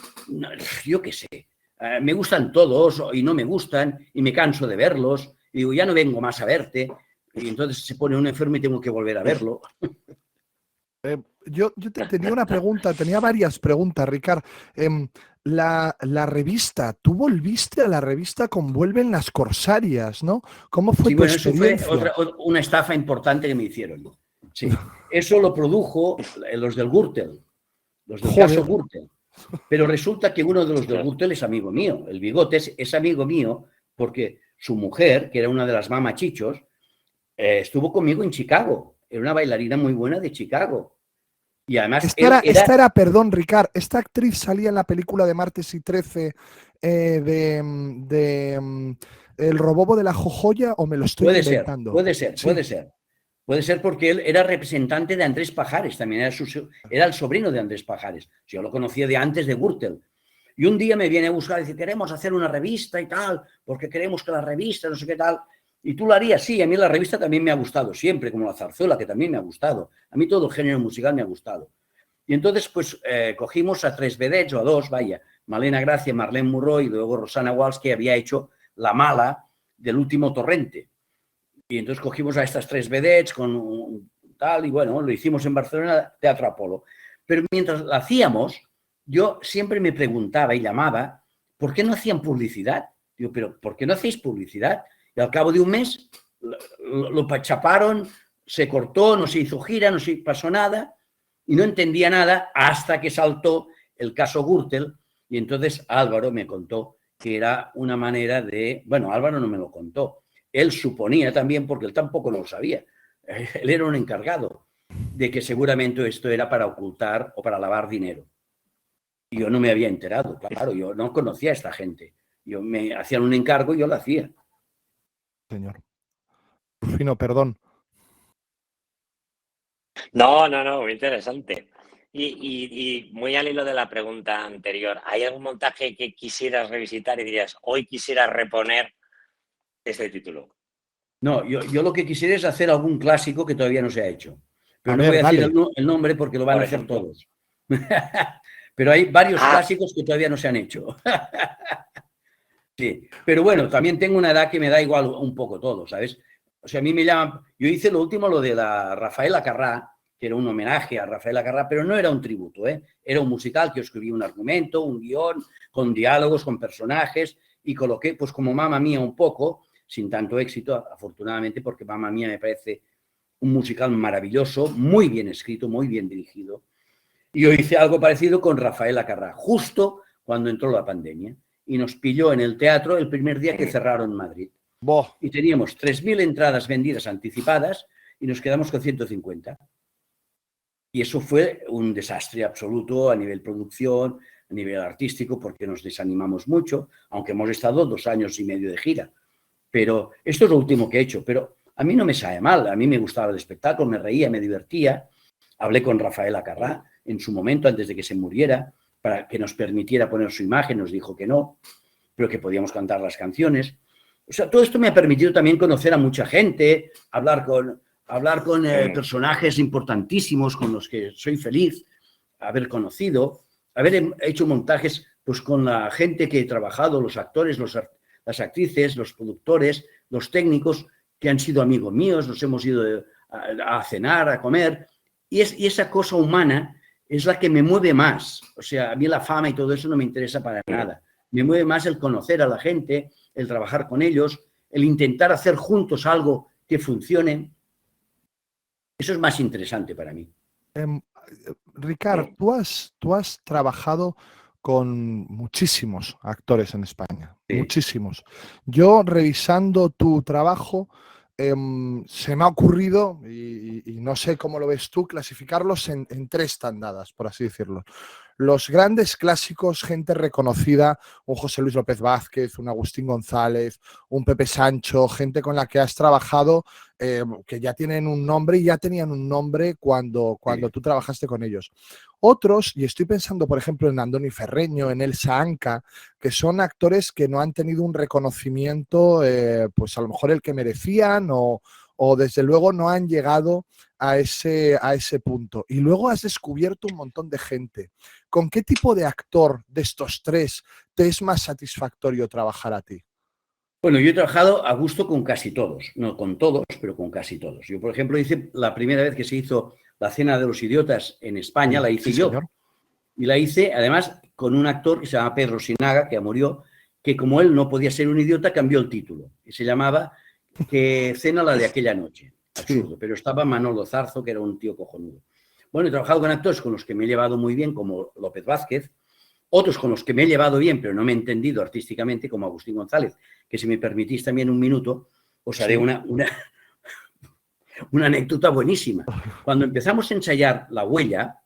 yo qué sé, me gustan todos y no me gustan y me canso de verlos y digo, ya no vengo más a verte y entonces se pone un enfermo y tengo que volver a verlo. Yo tenía una pregunta, tenía varias preguntas, Ricard. La revista, tú volviste a la revista con Vuelven las Corsarias, ¿no? ¿Cómo fue Sí, tu bueno, eso fue experiencia? una estafa importante que me hicieron. Sí, eso lo produjo los del Gürtel, los del caso Joder. Gürtel. Pero resulta que uno de los del Gürtel es amigo mío. El Bigotes es amigo mío porque su mujer, que era una de las mamachichos, estuvo conmigo en Chicago. Era una bailarina muy buena de Chicago. Y además él Esta era... era, perdón, Ricard, esta actriz salía en la película de Martes y 13 El Robobo de la Jojoya, o me lo estoy Puede ser, inventando. puede ser, Sí. puede ser. Puede ser porque él era representante de Andrés Pajares, también era el sobrino de Andrés Pajares. Yo lo conocía de antes de Gürtel. Y un día me viene a buscar y dice, queremos hacer una revista y tal, porque queremos que la revista, no sé qué tal. Y tú la harías, sí, a mí la revista también me ha gustado, siempre, como la zarzuela, que también me ha gustado. A mí todo el género musical me ha gustado. Y entonces, pues, cogimos a 3 vedettes, o a 2, vaya, Malena Gracia, Marlene Muró y luego Rosana Walsh, que había hecho La Mala del Último Torrente. Y entonces cogimos a estas 3 vedettes con tal, y bueno, lo hicimos en Barcelona, Teatro Apolo. Pero mientras lo hacíamos, yo siempre me preguntaba y llamaba, ¿por qué no hacían publicidad? Digo, pero ¿por qué no hacéis publicidad? Y al cabo de un mes lo chaparon, se cortó, no se hizo gira, no se pasó nada, y no entendía nada hasta que saltó el caso Gürtel, y entonces Álvaro me contó que era una manera de... Bueno, Álvaro no me lo contó. Él suponía también, porque él tampoco lo sabía, él era un encargado, de que seguramente esto era para ocultar o para lavar dinero. Y yo no me había enterado, claro, yo no conocía a esta gente. Yo me hacían un encargo y yo lo hacía. Señor. Rufino, perdón. No, muy interesante. Y muy al hilo de la pregunta anterior, ¿hay algún montaje que quisieras revisitar y dirías, hoy quisiera reponer este título? No, yo lo que quisiera es hacer algún clásico que todavía no se ha hecho. Pero A no ver, voy a decir dale. el nombre porque lo van Por a hacer ejemplo. todos. Pero hay varios Ah, clásicos que todavía no se han hecho. Sí, pero bueno, también tengo una edad que me da igual un poco todo, ¿sabes? O sea, a mí me llaman... Yo hice lo último, lo de la Rafaela Carrà, que era un homenaje a Rafaela Carrà, pero no era un tributo, ¿eh? Era un musical que yo escribí un argumento, un guión, con diálogos, con personajes, y coloqué, pues como Mamma Mía un poco, sin tanto éxito, afortunadamente, porque Mamma Mía me parece un musical maravilloso, muy bien escrito, muy bien dirigido. Y yo hice algo parecido con Rafaela Carrà, justo cuando entró la pandemia, y nos pilló en el teatro el primer día que cerraron Madrid. Boh. Y teníamos 3.000 entradas vendidas anticipadas y nos quedamos con 150. Y eso fue un desastre absoluto a nivel producción, a nivel artístico, porque nos desanimamos mucho, aunque hemos estado 2 años y medio de gira. Pero esto es lo último que he hecho. Pero a mí no me sabe mal, a mí me gustaba el espectáculo, me reía, me divertía. Hablé con Rafaela Carrà en su momento, antes de que se muriera, para que nos permitiera poner su imagen, nos dijo que no, pero que podíamos cantar las canciones. O sea, todo esto me ha permitido también conocer a mucha gente, hablar con personajes importantísimos con los que soy feliz, haber conocido, haber hecho montajes pues con la gente que he trabajado, los actores, las actrices, los productores, los técnicos, que han sido amigos míos, nos hemos ido a cenar, a comer, y esa cosa humana es la que me mueve más. O sea, a mí la fama y todo eso no me interesa para nada. Me mueve más el conocer a la gente, el trabajar con ellos, el intentar hacer juntos algo que funcione. Eso es más interesante para mí. Ricard, tú has trabajado con muchísimos actores en España, Sí. muchísimos. Yo, revisando tu trabajo, se me ha ocurrido, y no sé cómo lo ves tú, clasificarlos en 3 tandadas, por así decirlo. Los grandes clásicos, gente reconocida, un José Luis López Vázquez, un Agustín González, un Pepe Sancho, gente con la que has trabajado, que ya tienen un nombre y ya tenían un nombre cuando tú trabajaste con ellos. Otros, y estoy pensando, por ejemplo, en Andoni Ferreño, en Elsa Anca, que son actores que no han tenido un reconocimiento, pues a lo mejor el que merecían, o desde luego no han llegado a ese punto. Y luego has descubierto un montón de gente. ¿Con qué tipo de actor de estos 3 te es más satisfactorio trabajar a ti? Bueno, yo he trabajado a gusto con casi todos, no con todos, pero con casi todos. Yo, por ejemplo, hice la primera vez que se hizo La Cena de los Idiotas en España, la hice Sí, yo. señor. Y la hice, además, con un actor que se llama Pedro Sinaga, que ya murió, que como él no podía ser un idiota, cambió el título. Y se llamaba Que cena la de aquella noche. Absurdo. Sí. Pero estaba Manolo Zarzo, que era un tío cojonudo. Bueno, he trabajado con actores con los que me he llevado muy bien, como López Vázquez, otros con los que me he llevado bien, pero no me he entendido artísticamente, como Agustín González, que si me permitís también un minuto, os haré una anécdota buenísima. Cuando empezamos a ensayar La Huella,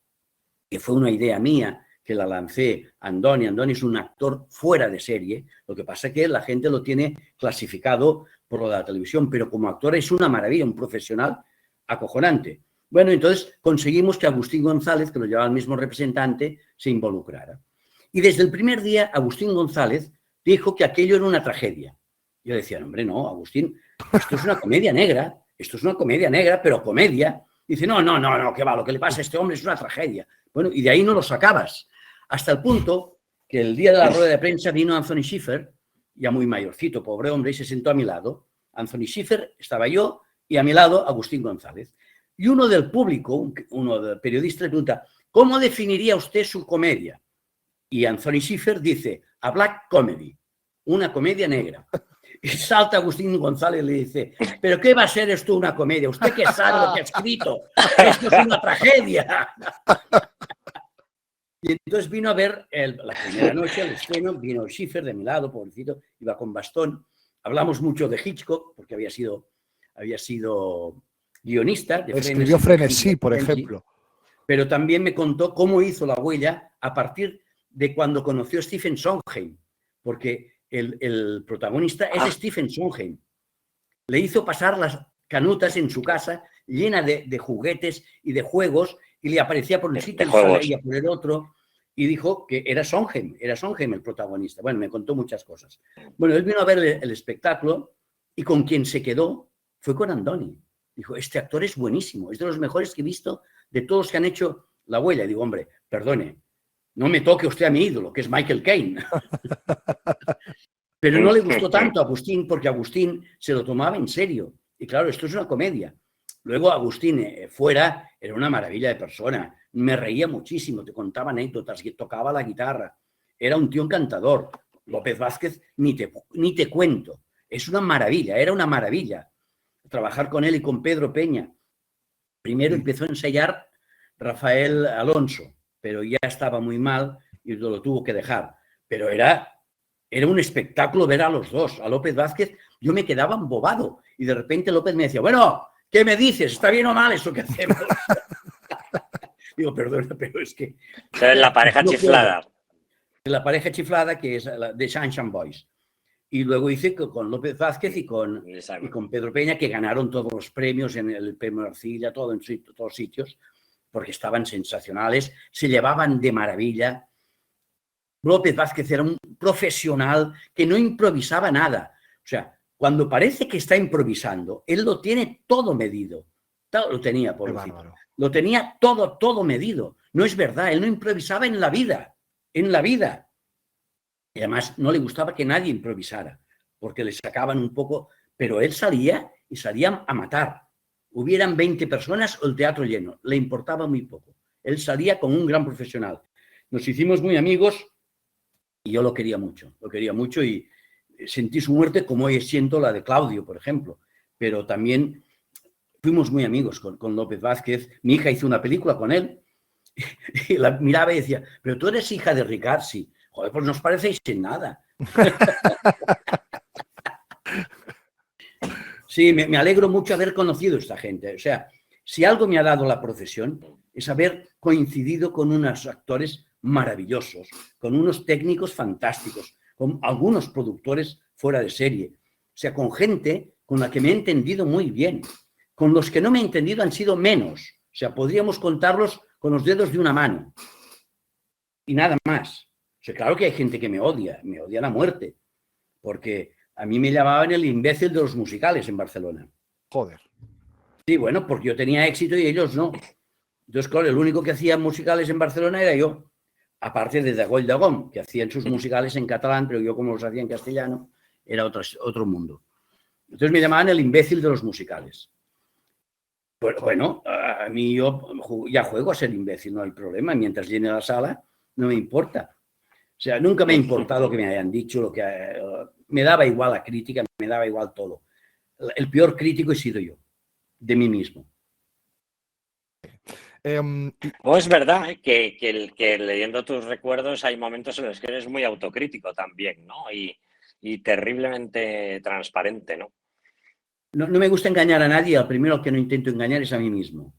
que fue una idea mía, que la lancé a Andoni. Andoni es un actor fuera de serie, lo que pasa es que la gente lo tiene clasificado por lo de la televisión, pero como actor es una maravilla, un profesional acojonante. Bueno, entonces conseguimos que Agustín González, que lo llevaba el mismo representante, se involucrara. Y desde el primer día, Agustín González dijo que aquello era una tragedia. Yo decía, hombre, no, Agustín, esto es una comedia negra, pero comedia. Dice, no, que va, lo que le pasa a este hombre es una tragedia. Bueno, y de ahí no lo sacabas. Hasta el punto que el día de la rueda de prensa vino Anthony Schiffer, ya muy mayorcito, pobre hombre, y se sentó a mi lado. Anthony Schiffer, estaba yo, y a mi lado Agustín González. Y uno del público, uno del periodista, le pregunta, ¿cómo definiría usted su comedia? Y Anthony Schiffer dice, a black comedy, una comedia negra. Y salta Agustín González y le dice, ¿pero qué va a ser esto una comedia? ¿Usted qué sabe lo que ha escrito? Esto es una tragedia. Y entonces vino a ver la primera noche, el estreno, vino Schiffer de mi lado, pobrecito, iba con bastón. Hablamos mucho de Hitchcock, porque había sido guionista. De Escribió Frenesí, por ejemplo. Pero también me contó cómo hizo La Huella a partir de cuando conoció a Stephen Sondheim, porque el protagonista es Stephen Sondheim. Le hizo pasar las canutas en su casa llena de juguetes y de juegos, y le aparecía por un sitio y por el otro, y dijo que era Sondheim el protagonista. Bueno, me contó muchas cosas. Bueno, él vino a ver el espectáculo y con quien se quedó fue con Andoni. Dijo, este actor es buenísimo, es de los mejores que he visto de todos los que han hecho La Huella. Digo, hombre, perdone, no me toque usted a mi ídolo, que es Michael Caine. Pero no le gustó tanto a Agustín, porque Agustín se lo tomaba en serio. Y claro, esto es una comedia. Luego Agustín, fuera, era una maravilla de persona. Me reía muchísimo, te contaba anécdotas, tocaba la guitarra. Era un tío encantador. López Vázquez, ni te cuento. Es una maravilla, era una maravilla. Trabajar con él y con Pedro Peña. Primero empezó a ensayar Rafael Alonso, pero ya estaba muy mal y lo tuvo que dejar. Pero era un espectáculo ver a los dos. A López Vázquez yo me quedaba embobado y de repente López me decía, bueno, ¿qué me dices? ¿Está bien o mal eso que hacemos? Digo, perdona, pero es que... Es la pareja chiflada. La pareja chiflada, que es la de Sunshine Boys. Y luego hice con López Vázquez y con Pedro Peña, que ganaron todos los premios en el Premio Arcilla, en todos sitios, porque estaban sensacionales, se llevaban de maravilla. López Vázquez era un profesional que no improvisaba nada. O sea, cuando parece que está improvisando, él lo tiene todo medido. Lo tenía, pobrecito. Lo tenía todo medido. No es verdad, él no improvisaba en la vida. Y además no le gustaba que nadie improvisara, porque le sacaban un poco, pero él salía a matar. hubieran 20 personas o el teatro lleno. Le importaba muy poco. Él salía como un gran profesional. Nos hicimos muy amigos y yo lo quería mucho y sentí su muerte como hoy siento la de Claudio, por ejemplo. Pero también fuimos muy amigos con López Vázquez. Mi hija hizo una película con él y la miraba y decía, pero tú eres hija de Ricard, sí. Joder, pues no os parecéis en nada. Sí, me alegro mucho haber conocido a esta gente. O sea, si algo me ha dado la profesión es haber coincidido con unos actores maravillosos, con unos técnicos fantásticos, con algunos productores fuera de serie. O sea, con gente con la que me he entendido muy bien. Con los que no me he entendido han sido menos. O sea, podríamos contarlos con los dedos de una mano. Y nada más. O sea, claro que hay gente que me odia a muerte. Porque a mí me llamaban el imbécil de los musicales en Barcelona. Joder. Sí, bueno, porque yo tenía éxito y ellos no. Entonces, claro, el único que hacía musicales en Barcelona era yo. Aparte de Dagoll Dagom, que hacían sus musicales en catalán, pero yo como los hacía en castellano, era otro mundo. Entonces me llamaban el imbécil de los musicales. Pues bueno, a mí yo ya juego a ser imbécil, no hay problema. Mientras llene la sala, no me importa. O sea, nunca me ha importado lo que me hayan dicho, me daba igual la crítica, me daba igual todo. El peor crítico he sido yo, de mí mismo. Pues es verdad que leyendo tus recuerdos hay momentos en los que eres muy autocrítico también, ¿no? Y terriblemente transparente, ¿no? No me gusta engañar a nadie, al primero que no intento engañar es a mí mismo.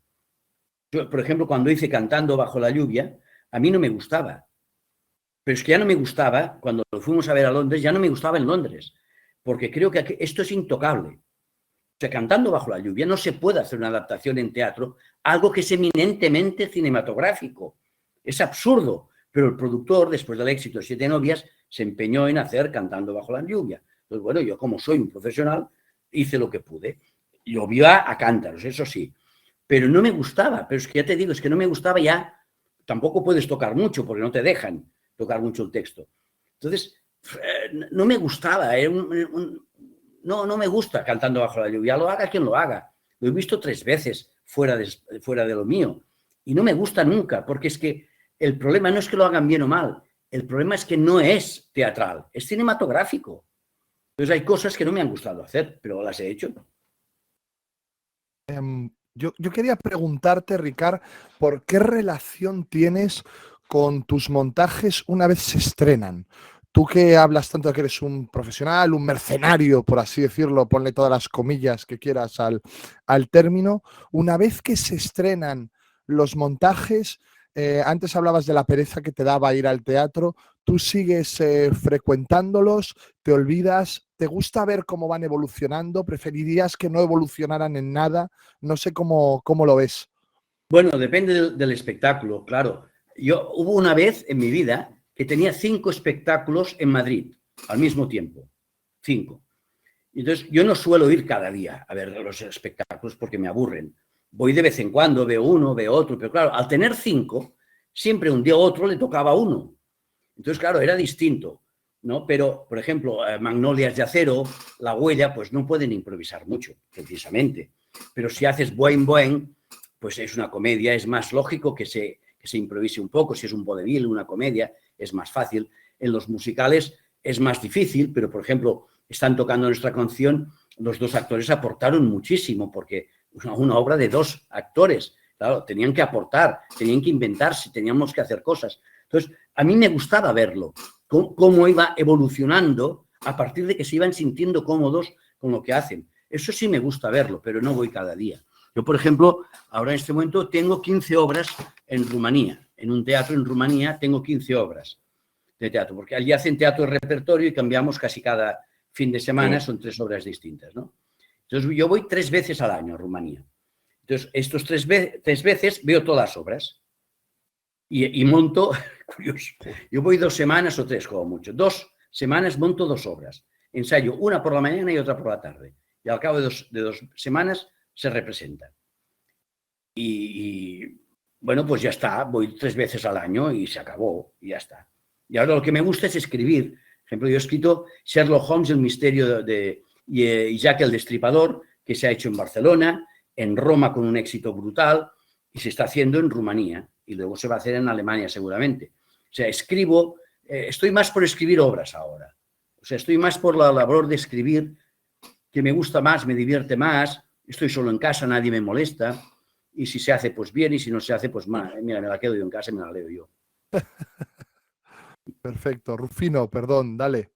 Yo, por ejemplo, cuando hice Cantando bajo la lluvia, a mí no me gustaba. Pero es que ya no me gustaba, cuando lo fuimos a ver a Londres, ya no me gustaba en Londres, porque creo que esto es intocable. O sea, Cantando bajo la lluvia no se puede hacer una adaptación en teatro, algo que es eminentemente cinematográfico. Es absurdo, pero el productor, después del éxito de Siete novias, se empeñó en hacer Cantando bajo la lluvia. Entonces, bueno, yo como soy un profesional, hice lo que pude. Llovió a cántaros, eso sí. Pero no me gustaba, pero es que ya te digo, es que no me gustaba ya. Tampoco puedes tocar mucho porque no te dejan tocar mucho el texto. Entonces, no me gustaba. No me gusta Cantando bajo la lluvia. Lo haga quien lo haga. Lo he visto 3 veces fuera de lo mío. Y no me gusta nunca, porque es que el problema no es que lo hagan bien o mal. El problema es que no es teatral, es cinematográfico. Entonces hay cosas que no me han gustado hacer, pero las he hecho. Yo quería preguntarte, Ricard, ¿por qué relación tienes con tus montajes una vez se estrenan? Tú que hablas tanto de que eres un profesional, un mercenario, por así decirlo, ponle todas las comillas que quieras al término, una vez que se estrenan los montajes, antes hablabas de la pereza que te daba ir al teatro, tú sigues frecuentándolos, te olvidas, ¿te gusta ver cómo van evolucionando? ¿Preferirías que no evolucionaran en nada? No sé cómo lo ves. Bueno, depende del espectáculo, claro. Hubo una vez en mi vida que tenía 5 espectáculos en Madrid al mismo tiempo. 5. Entonces, yo no suelo ir cada día a ver los espectáculos porque me aburren. Voy de vez en cuando, veo uno, veo otro, pero claro, al tener 5, siempre un día u otro le tocaba a uno. Entonces, claro, era distinto, ¿no? Pero, por ejemplo, Magnolias de acero, La huella, pues no pueden improvisar mucho, precisamente. Pero si haces Boing Boing, pues es una comedia, es más lógico que se improvise un poco. Si es un vodevil, una comedia, es más fácil. En los musicales es más difícil, pero, por ejemplo, están tocando nuestra canción, los 2 actores aportaron muchísimo, porque una obra de 2 actores, claro, tenían que aportar, tenían que inventarse, teníamos que hacer cosas. Entonces, a mí me gustaba verlo, cómo iba evolucionando a partir de que se iban sintiendo cómodos con lo que hacen. Eso sí me gusta verlo, pero no voy cada día. Yo, por ejemplo, ahora en este momento tengo 15 obras en Rumanía. En un teatro en Rumanía tengo 15 obras de teatro, porque allí hacen teatro de repertorio y cambiamos casi cada fin de semana, son 3 obras distintas, ¿no? Entonces, yo voy 3 veces al año a Rumanía. Entonces, estos 3 veces veo todas las obras y monto, curioso, yo voy 2 semanas o 3 como mucho. 2 semanas monto 2 obras. Ensayo una por la mañana y otra por la tarde. Y al cabo de dos semanas se representan. Y bueno, pues ya está, voy 3 veces al año y se acabó, y ya está. Y ahora lo que me gusta es escribir. Por ejemplo, yo he escrito Sherlock Holmes, el misterio y Jack el Destripador, que se ha hecho en Barcelona, en Roma con un éxito brutal y se está haciendo en Rumanía y luego se va a hacer en Alemania seguramente. O sea, escribo, estoy más por escribir obras ahora. O sea, estoy más por la labor de escribir, que me gusta más, me divierte más, estoy solo en casa, nadie me molesta, y si se hace, pues bien, y si no se hace, pues mal. Mira, me la quedo yo en casa y me la leo yo. Perfecto. Rufino, perdón, dale.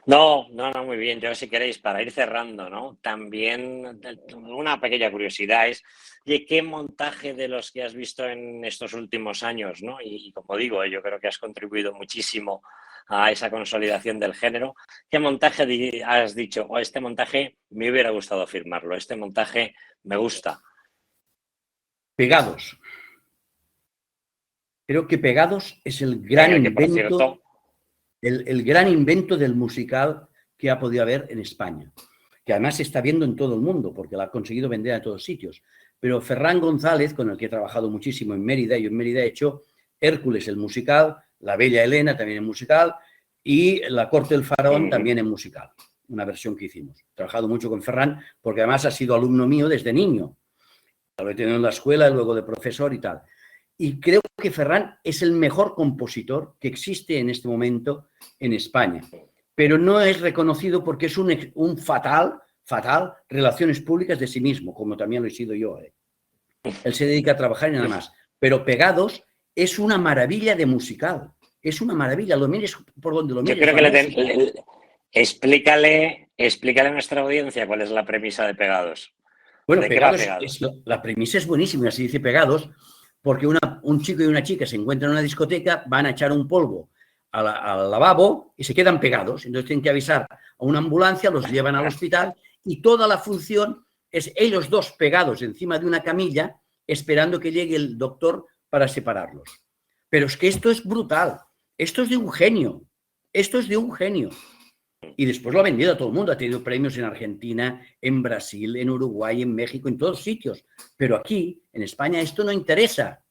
No, muy bien. Yo, si queréis, para ir cerrando, ¿no? También una pequeña curiosidad es, oye, ¿qué montaje de los que has visto en estos últimos años, ¿no? Y como digo, yo creo que has contribuido muchísimo a esa consolidación del género. ¿Qué montaje has dicho? O este montaje me hubiera gustado firmarlo, este montaje me gusta. Pegados. Creo que Pegados es el gran invento. El gran invento del musical que ha podido haber en España, que además se está viendo en todo el mundo, porque la ha conseguido vender a todos sitios. Pero Ferran González, con el que he trabajado muchísimo en Mérida, yo en Mérida he hecho Hércules, el musical, La Bella Helena, también en musical, y La Corte del Faraón, también en musical, una versión que hicimos. He trabajado mucho con Ferran, porque además ha sido alumno mío desde niño. Lo he tenido en la escuela, luego de profesor y tal. Y creo que Ferran es el mejor compositor que existe en este momento en España. Pero no es reconocido porque es un fatal relaciones públicas de sí mismo, como también lo he sido yo. Él se dedica a trabajar y nada más. Pero Pegados es una maravilla de musical. Es una maravilla. Lo mires por donde lo mires. Yo creo que explícale a nuestra audiencia cuál es la premisa de Pegados. Bueno, Pegados, la premisa es buenísima, así dice Pegados, porque un chico y una chica se encuentran en una discoteca, van a echar un polvo al lavabo y se quedan pegados. Entonces tienen que avisar a una ambulancia, los llevan al hospital y toda la función es ellos dos pegados encima de una camilla esperando que llegue el doctor para separarlos. Pero es que esto es brutal. Esto es de un genio. Esto es de un genio. Y después lo ha vendido a todo el mundo. Ha tenido premios en Argentina, en Brasil, en Uruguay, en México, en todos sitios. Pero aquí, en España, esto no interesa.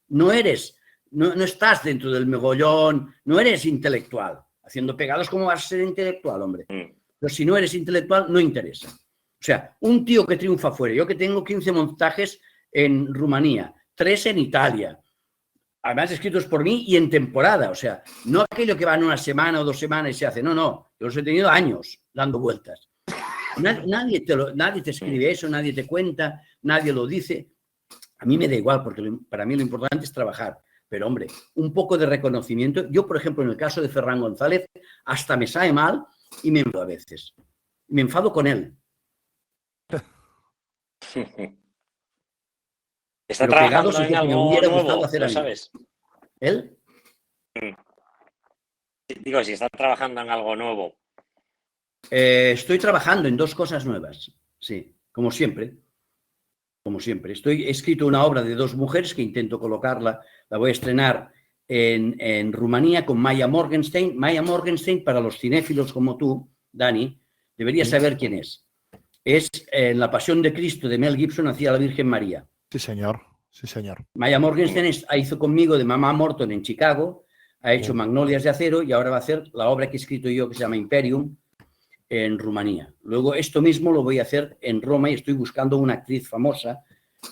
No estás dentro del megollón, no eres intelectual. Haciendo Pegados, ¿cómo vas a ser intelectual, hombre? Pero si no eres intelectual, no interesa. O sea, un tío que triunfa fuera. Yo que tengo 15 montajes en Rumanía, 3 en Italia, además escritos por mí y en temporada, o sea, no aquello que va en una semana o 2 semanas y se hace, no, yo los he tenido años dando vueltas. Nadie te escribe eso, nadie te cuenta, nadie lo dice. A mí me da igual, porque para mí lo importante es trabajar, pero hombre, un poco de reconocimiento. Yo, por ejemplo, en el caso de Ferran González, hasta me sabe mal y me enfado a veces. Me enfado con él. Está trabajando en algo nuevo, ¿lo sabes? ¿Él? Digo, si está trabajando en algo nuevo. Estoy trabajando en 2 cosas nuevas, sí, como siempre. Como siempre. He escrito una obra de 2 mujeres que intento colocarla, la voy a estrenar en Rumanía con Maya Morgenstern. Maya Morgenstern, para los cinéfilos como tú, Dani, deberías saber quién es. Es en La Pasión de Cristo de Mel Gibson, hacía la Virgen María. Sí, señor. Sí, señor. Maya Morgenstern hizo conmigo de Mamá Morton en Chicago, ha hecho Magnolias de Acero y ahora va a hacer la obra que he escrito yo que se llama Imperium en Rumanía. Luego esto mismo lo voy a hacer en Roma y estoy buscando una actriz famosa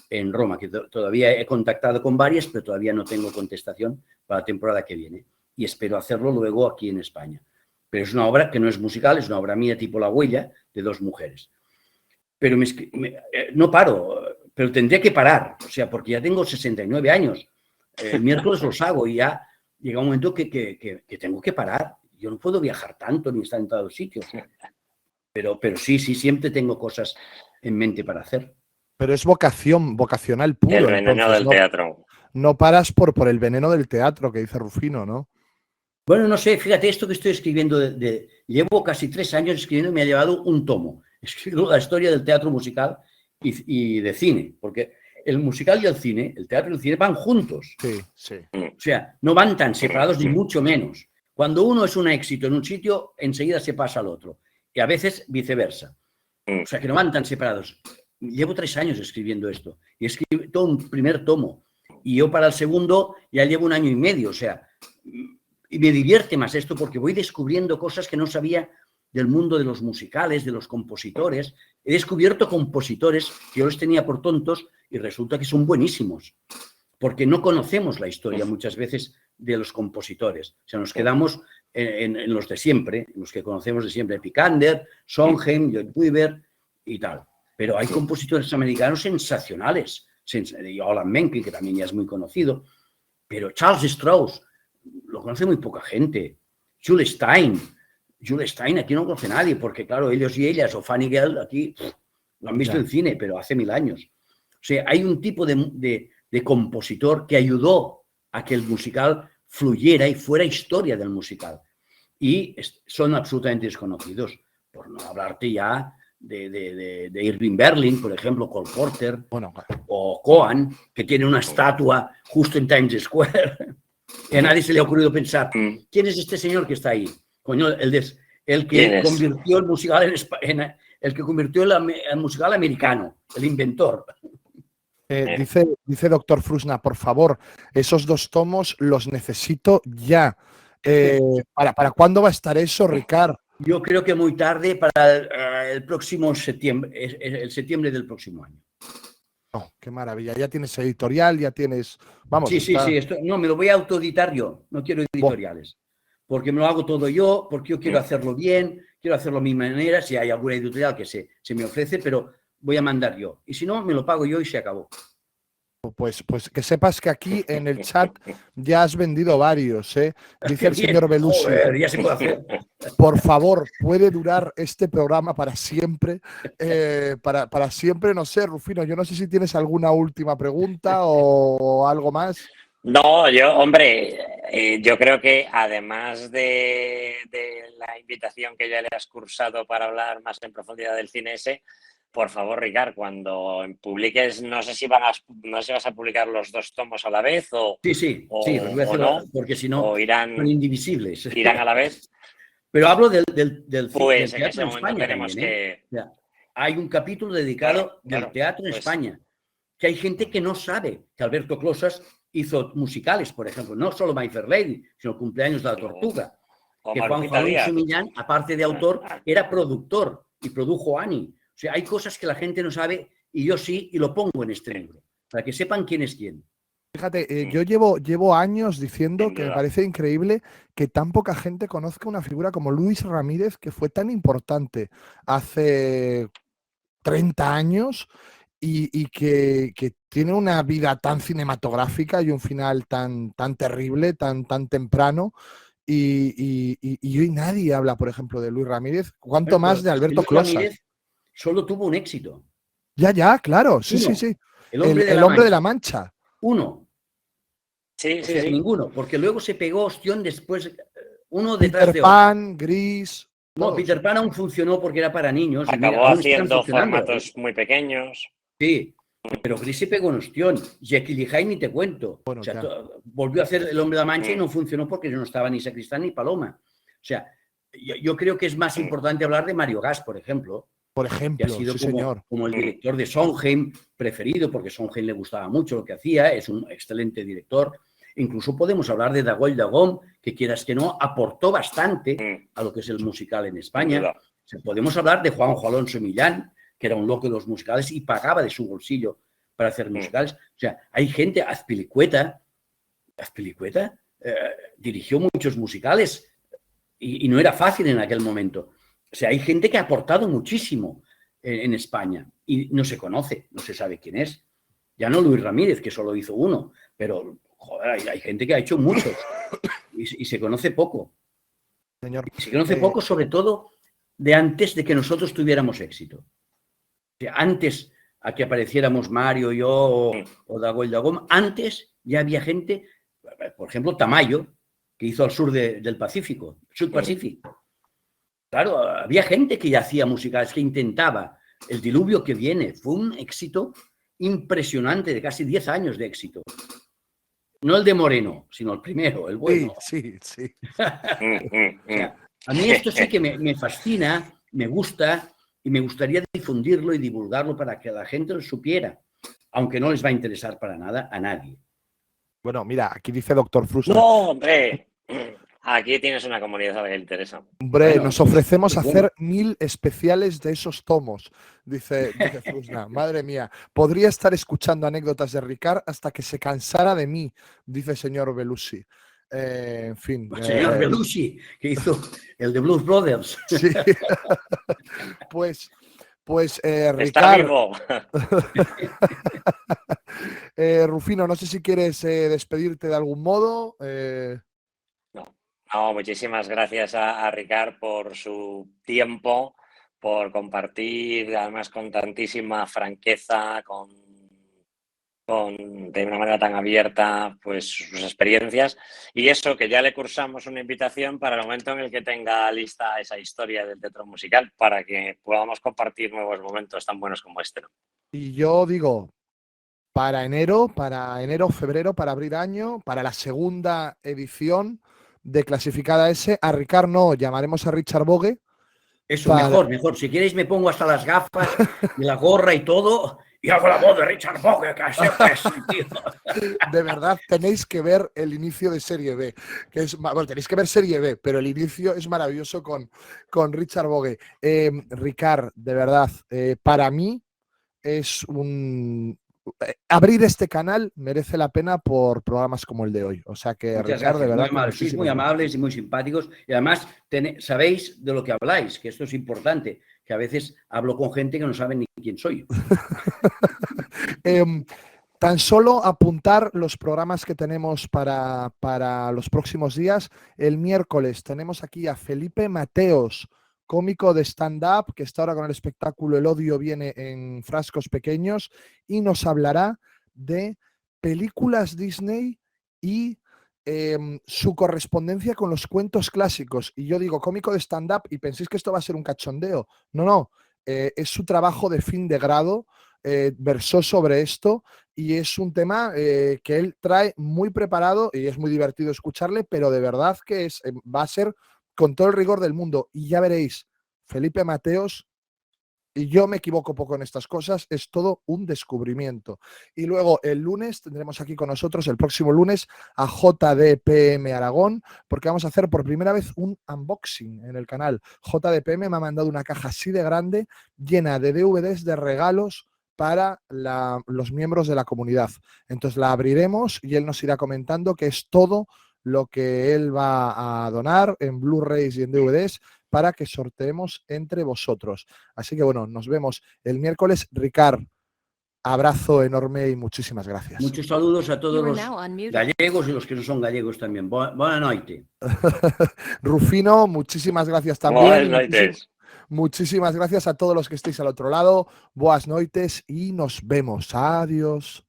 en Roma, que todavía he contactado con varias, pero todavía no tengo contestación para la temporada que viene. Y espero hacerlo luego aquí en España. Pero es una obra que no es musical, es una obra mía tipo La Huella, de 2 mujeres. Pero no paro, pero tendría que parar, o sea, porque ya tengo 69 años. El miércoles los hago y ya llega un momento que tengo que parar. Yo no puedo viajar tanto ni estar en todos sitios. Pero sí, siempre tengo cosas en mente para hacer. Pero es vocacional puro. El veneno del teatro. No paras por el veneno del teatro que dice Rufino, ¿no? Bueno, no sé, fíjate, esto que estoy escribiendo, llevo casi 3 años escribiendo y me ha llevado un tomo. Escribo la historia del teatro musical y de cine, porque el musical y el cine, el teatro y el cine van juntos. Sí, sí. O sea, no van tan separados ni mucho menos. Cuando uno es un éxito en un sitio, enseguida se pasa al otro. Y a veces viceversa. O sea, que no van tan separados. Llevo 3 años escribiendo esto. Y escribí todo un primer tomo. Y yo para el segundo ya llevo 1 año y medio. O sea, y me divierte más esto porque voy descubriendo cosas que no sabía del mundo de los musicales, de los compositores. He descubierto compositores que yo los tenía por tontos y resulta que son buenísimos, porque no conocemos la historia muchas veces de los compositores. O sea, nos quedamos en los de siempre, en los que conocemos de siempre, Picander, Sondheim, Lloyd Weaver y tal. Pero hay compositores americanos sensacionales. Alan Menken, que también ya es muy conocido. Pero Charles Strauss lo conoce muy poca gente. Jules Stein, aquí no conoce nadie, porque claro, ellos y ellas, o Fanny Gell, aquí lo han visto en cine, pero hace 1000 años. O sea, hay un tipo de compositor que ayudó a que el musical fluyera y fuera historia del musical. Y son absolutamente desconocidos, por no hablarte ya de Irving Berlin, por ejemplo, Cole Porter, o Cohen, que tiene una estatua justo en Times Square. Y a nadie se le ha ocurrido pensar, ¿quién es este señor que está ahí? Coño, el que convirtió el musical el que convirtió el musical americano, el inventor. Dice doctor Frusna, por favor, esos 2 tomos los necesito ya. ¿Para cuándo va a estar eso, Ricard? Yo creo que muy tarde, para el próximo septiembre, el septiembre del próximo año. Oh, qué maravilla. Ya tienes editorial, ya tienes... Vamos, sí. No, me lo voy a autoeditar yo. No quiero editoriales. Porque me lo hago todo yo, porque yo quiero hacerlo bien, quiero hacerlo a mi manera. Si hay alguna editorial que se me ofrece, pero voy a mandar yo. Y si no, me lo pago yo y se acabó. Pues que sepas que aquí en el chat ya has vendido varios, ¿eh? Dice el señor Belushi. Joder, ya se puede hacer. Por favor, puede durar este programa para siempre. Para siempre, no sé, Rufino, yo no sé si tienes alguna última pregunta o algo más. No, yo creo que además de la invitación que ya le has cursado para hablar más en profundidad del cine ese, por favor, Ricard, cuando publiques, no sé si vas a publicar los 2 tomos a la vez o... Sí, los voy a hacer, no, porque si no son indivisibles. Irán a la vez. Pero hablo del Pues teatro en ese momento España tenemos también, que... O sea, hay un capítulo dedicado del teatro en España, que hay gente que no sabe que Alberto Closas hizo musicales, por ejemplo, no solo My Fair Lady, sino Cumpleaños de la Tortuga, que Juanjo Alonso Millán, aparte de autor, era productor y produjo Annie. O sea, hay cosas que la gente no sabe y yo sí, y lo pongo en este libro, para que sepan quién es quién. Fíjate, yo llevo años diciendo que me parece increíble que tan poca gente conozca una figura como Luis Ramírez, que fue tan importante hace 30 años y que tiene una vida tan cinematográfica y un final tan terrible, tan temprano. Y hoy nadie habla, por ejemplo, de Luis Ramírez, cuánto más de Alberto Closas. Ramírez solo tuvo un éxito. Ya, claro, sí. El hombre de la Mancha. Uno. Sí. Ninguno, porque luego se pegó ostión después, uno detrás Peter de Pan, otro. Gris. No, todos. Peter Pan aún funcionó porque era para niños. Acabó haciendo formatos muy pequeños. Sí, pero Gris se pegó un ostión. Jekyll y Hyde ni te cuento. Bueno, o sea, volvió a hacer El hombre de la Mancha y no funcionó porque no estaba ni Sacristán ni Paloma. O sea, yo creo que es más importante hablar de Mario Gas, por ejemplo. Que ha sido como el director de Sondheim preferido, porque Sondheim le gustaba mucho lo que hacía, es un excelente director. Incluso podemos hablar de Dagoll Dagom, que quieras que no, aportó bastante a lo que es el musical en España. O sea, podemos hablar de Juanjo Alonso Millán, que era un loco de los musicales y pagaba de su bolsillo para hacer musicales. O sea, hay gente, Azpilicueta dirigió muchos musicales y no era fácil en aquel momento. O sea, hay gente que ha aportado muchísimo en España y no se conoce, no se sabe quién es. Ya no Luis Ramírez, que solo hizo uno, pero joder, hay gente que ha hecho muchos y se conoce poco. Señor, se conoce poco, sobre todo, de antes de que nosotros tuviéramos éxito. O sea, antes a que apareciéramos Mario, yo o Dagoll Dagom, antes ya había gente, por ejemplo, Tamayo, que hizo al sur del Pacífico, Sud Pacific. Claro, había gente que ya hacía musicales, que intentaba. El diluvio que viene fue un éxito impresionante, de casi 10 años de éxito. No el de Moreno, sino el primero, el bueno. Sí. O sea, a mí esto sí que me fascina, me gusta y me gustaría difundirlo y divulgarlo para que la gente lo supiera, aunque no les va a interesar para nada a nadie. Bueno, mira, aquí dice doctor Frusna. ¡No, hombre! Aquí tienes una comunidad a la que le interesa. Hombre, Bueno, nos ofrecemos pues hacer 1000 especiales de esos tomos, dice Frusna. Madre mía, podría estar escuchando anécdotas de Ricard hasta que se cansara de mí, dice señor Belushi. En fin. El señor Belushi, que hizo el de Blues Brothers. Sí. Pues Está Ricard, vivo. Rufino, no sé si quieres despedirte de algún modo. No, muchísimas gracias a Ricard por su tiempo, por compartir, además con tantísima franqueza, de una manera tan abierta, pues sus experiencias. Y eso, que ya le cursamos una invitación para el momento en el que tenga lista esa historia del teatro musical, para que podamos compartir nuevos momentos tan buenos como este, ¿no? Y yo digo, para enero, febrero, para abrir año, para la segunda edición de Clasificada S, a Ricard no, llamaremos a Richard Bogue. Eso, mejor. Si queréis me pongo hasta las gafas y la gorra y todo y hago la voz de Richard Bogue, que es un tío. De verdad, tenéis que ver el inicio de Serie B, que es, bueno, tenéis que ver Serie B, pero el inicio es maravilloso con Richard Bogue. Ricard, de verdad, para mí es un... abrir este canal merece la pena por programas como el de hoy. O sea que, Muchas Ricard, de gracias, verdad... muy amables y muy simpáticos. Y además sabéis de lo que habláis, que esto es importante, que a veces hablo con gente que no sabe ni quién soy yo. Tan solo apuntar los programas que tenemos para los próximos días. El miércoles tenemos aquí a Felipe Mateos, cómico de stand-up, que está ahora con el espectáculo El odio viene en frascos pequeños, y nos hablará de películas Disney y su correspondencia con los cuentos clásicos. Y yo digo cómico de stand-up y penséis que esto va a ser un cachondeo. No, es su trabajo de fin de grado, versó sobre esto y es un tema que él trae muy preparado y es muy divertido escucharle, pero de verdad que va a ser con todo el rigor del mundo. Y ya veréis, Felipe Mateos, y yo me equivoco poco en estas cosas, es todo un descubrimiento. Y luego el lunes tendremos aquí con nosotros, el próximo lunes, a JDPM Aragón, porque vamos a hacer por primera vez un unboxing en el canal. JDPM me ha mandado una caja así de grande, llena de DVDs de regalos para los miembros de la comunidad. Entonces la abriremos y él nos irá comentando que es todo lo que él va a donar en Blu-rays y en DVDs para que sorteemos entre vosotros. Así que bueno, nos vemos el miércoles. Ricard, abrazo enorme y muchísimas gracias. Muchos saludos a todos los gallegos y los que no son gallegos también. Buenas noches. Rufino, muchísimas gracias también. Muchísimas gracias a todos los que estéis al otro lado. Boas noites y nos vemos. Adiós.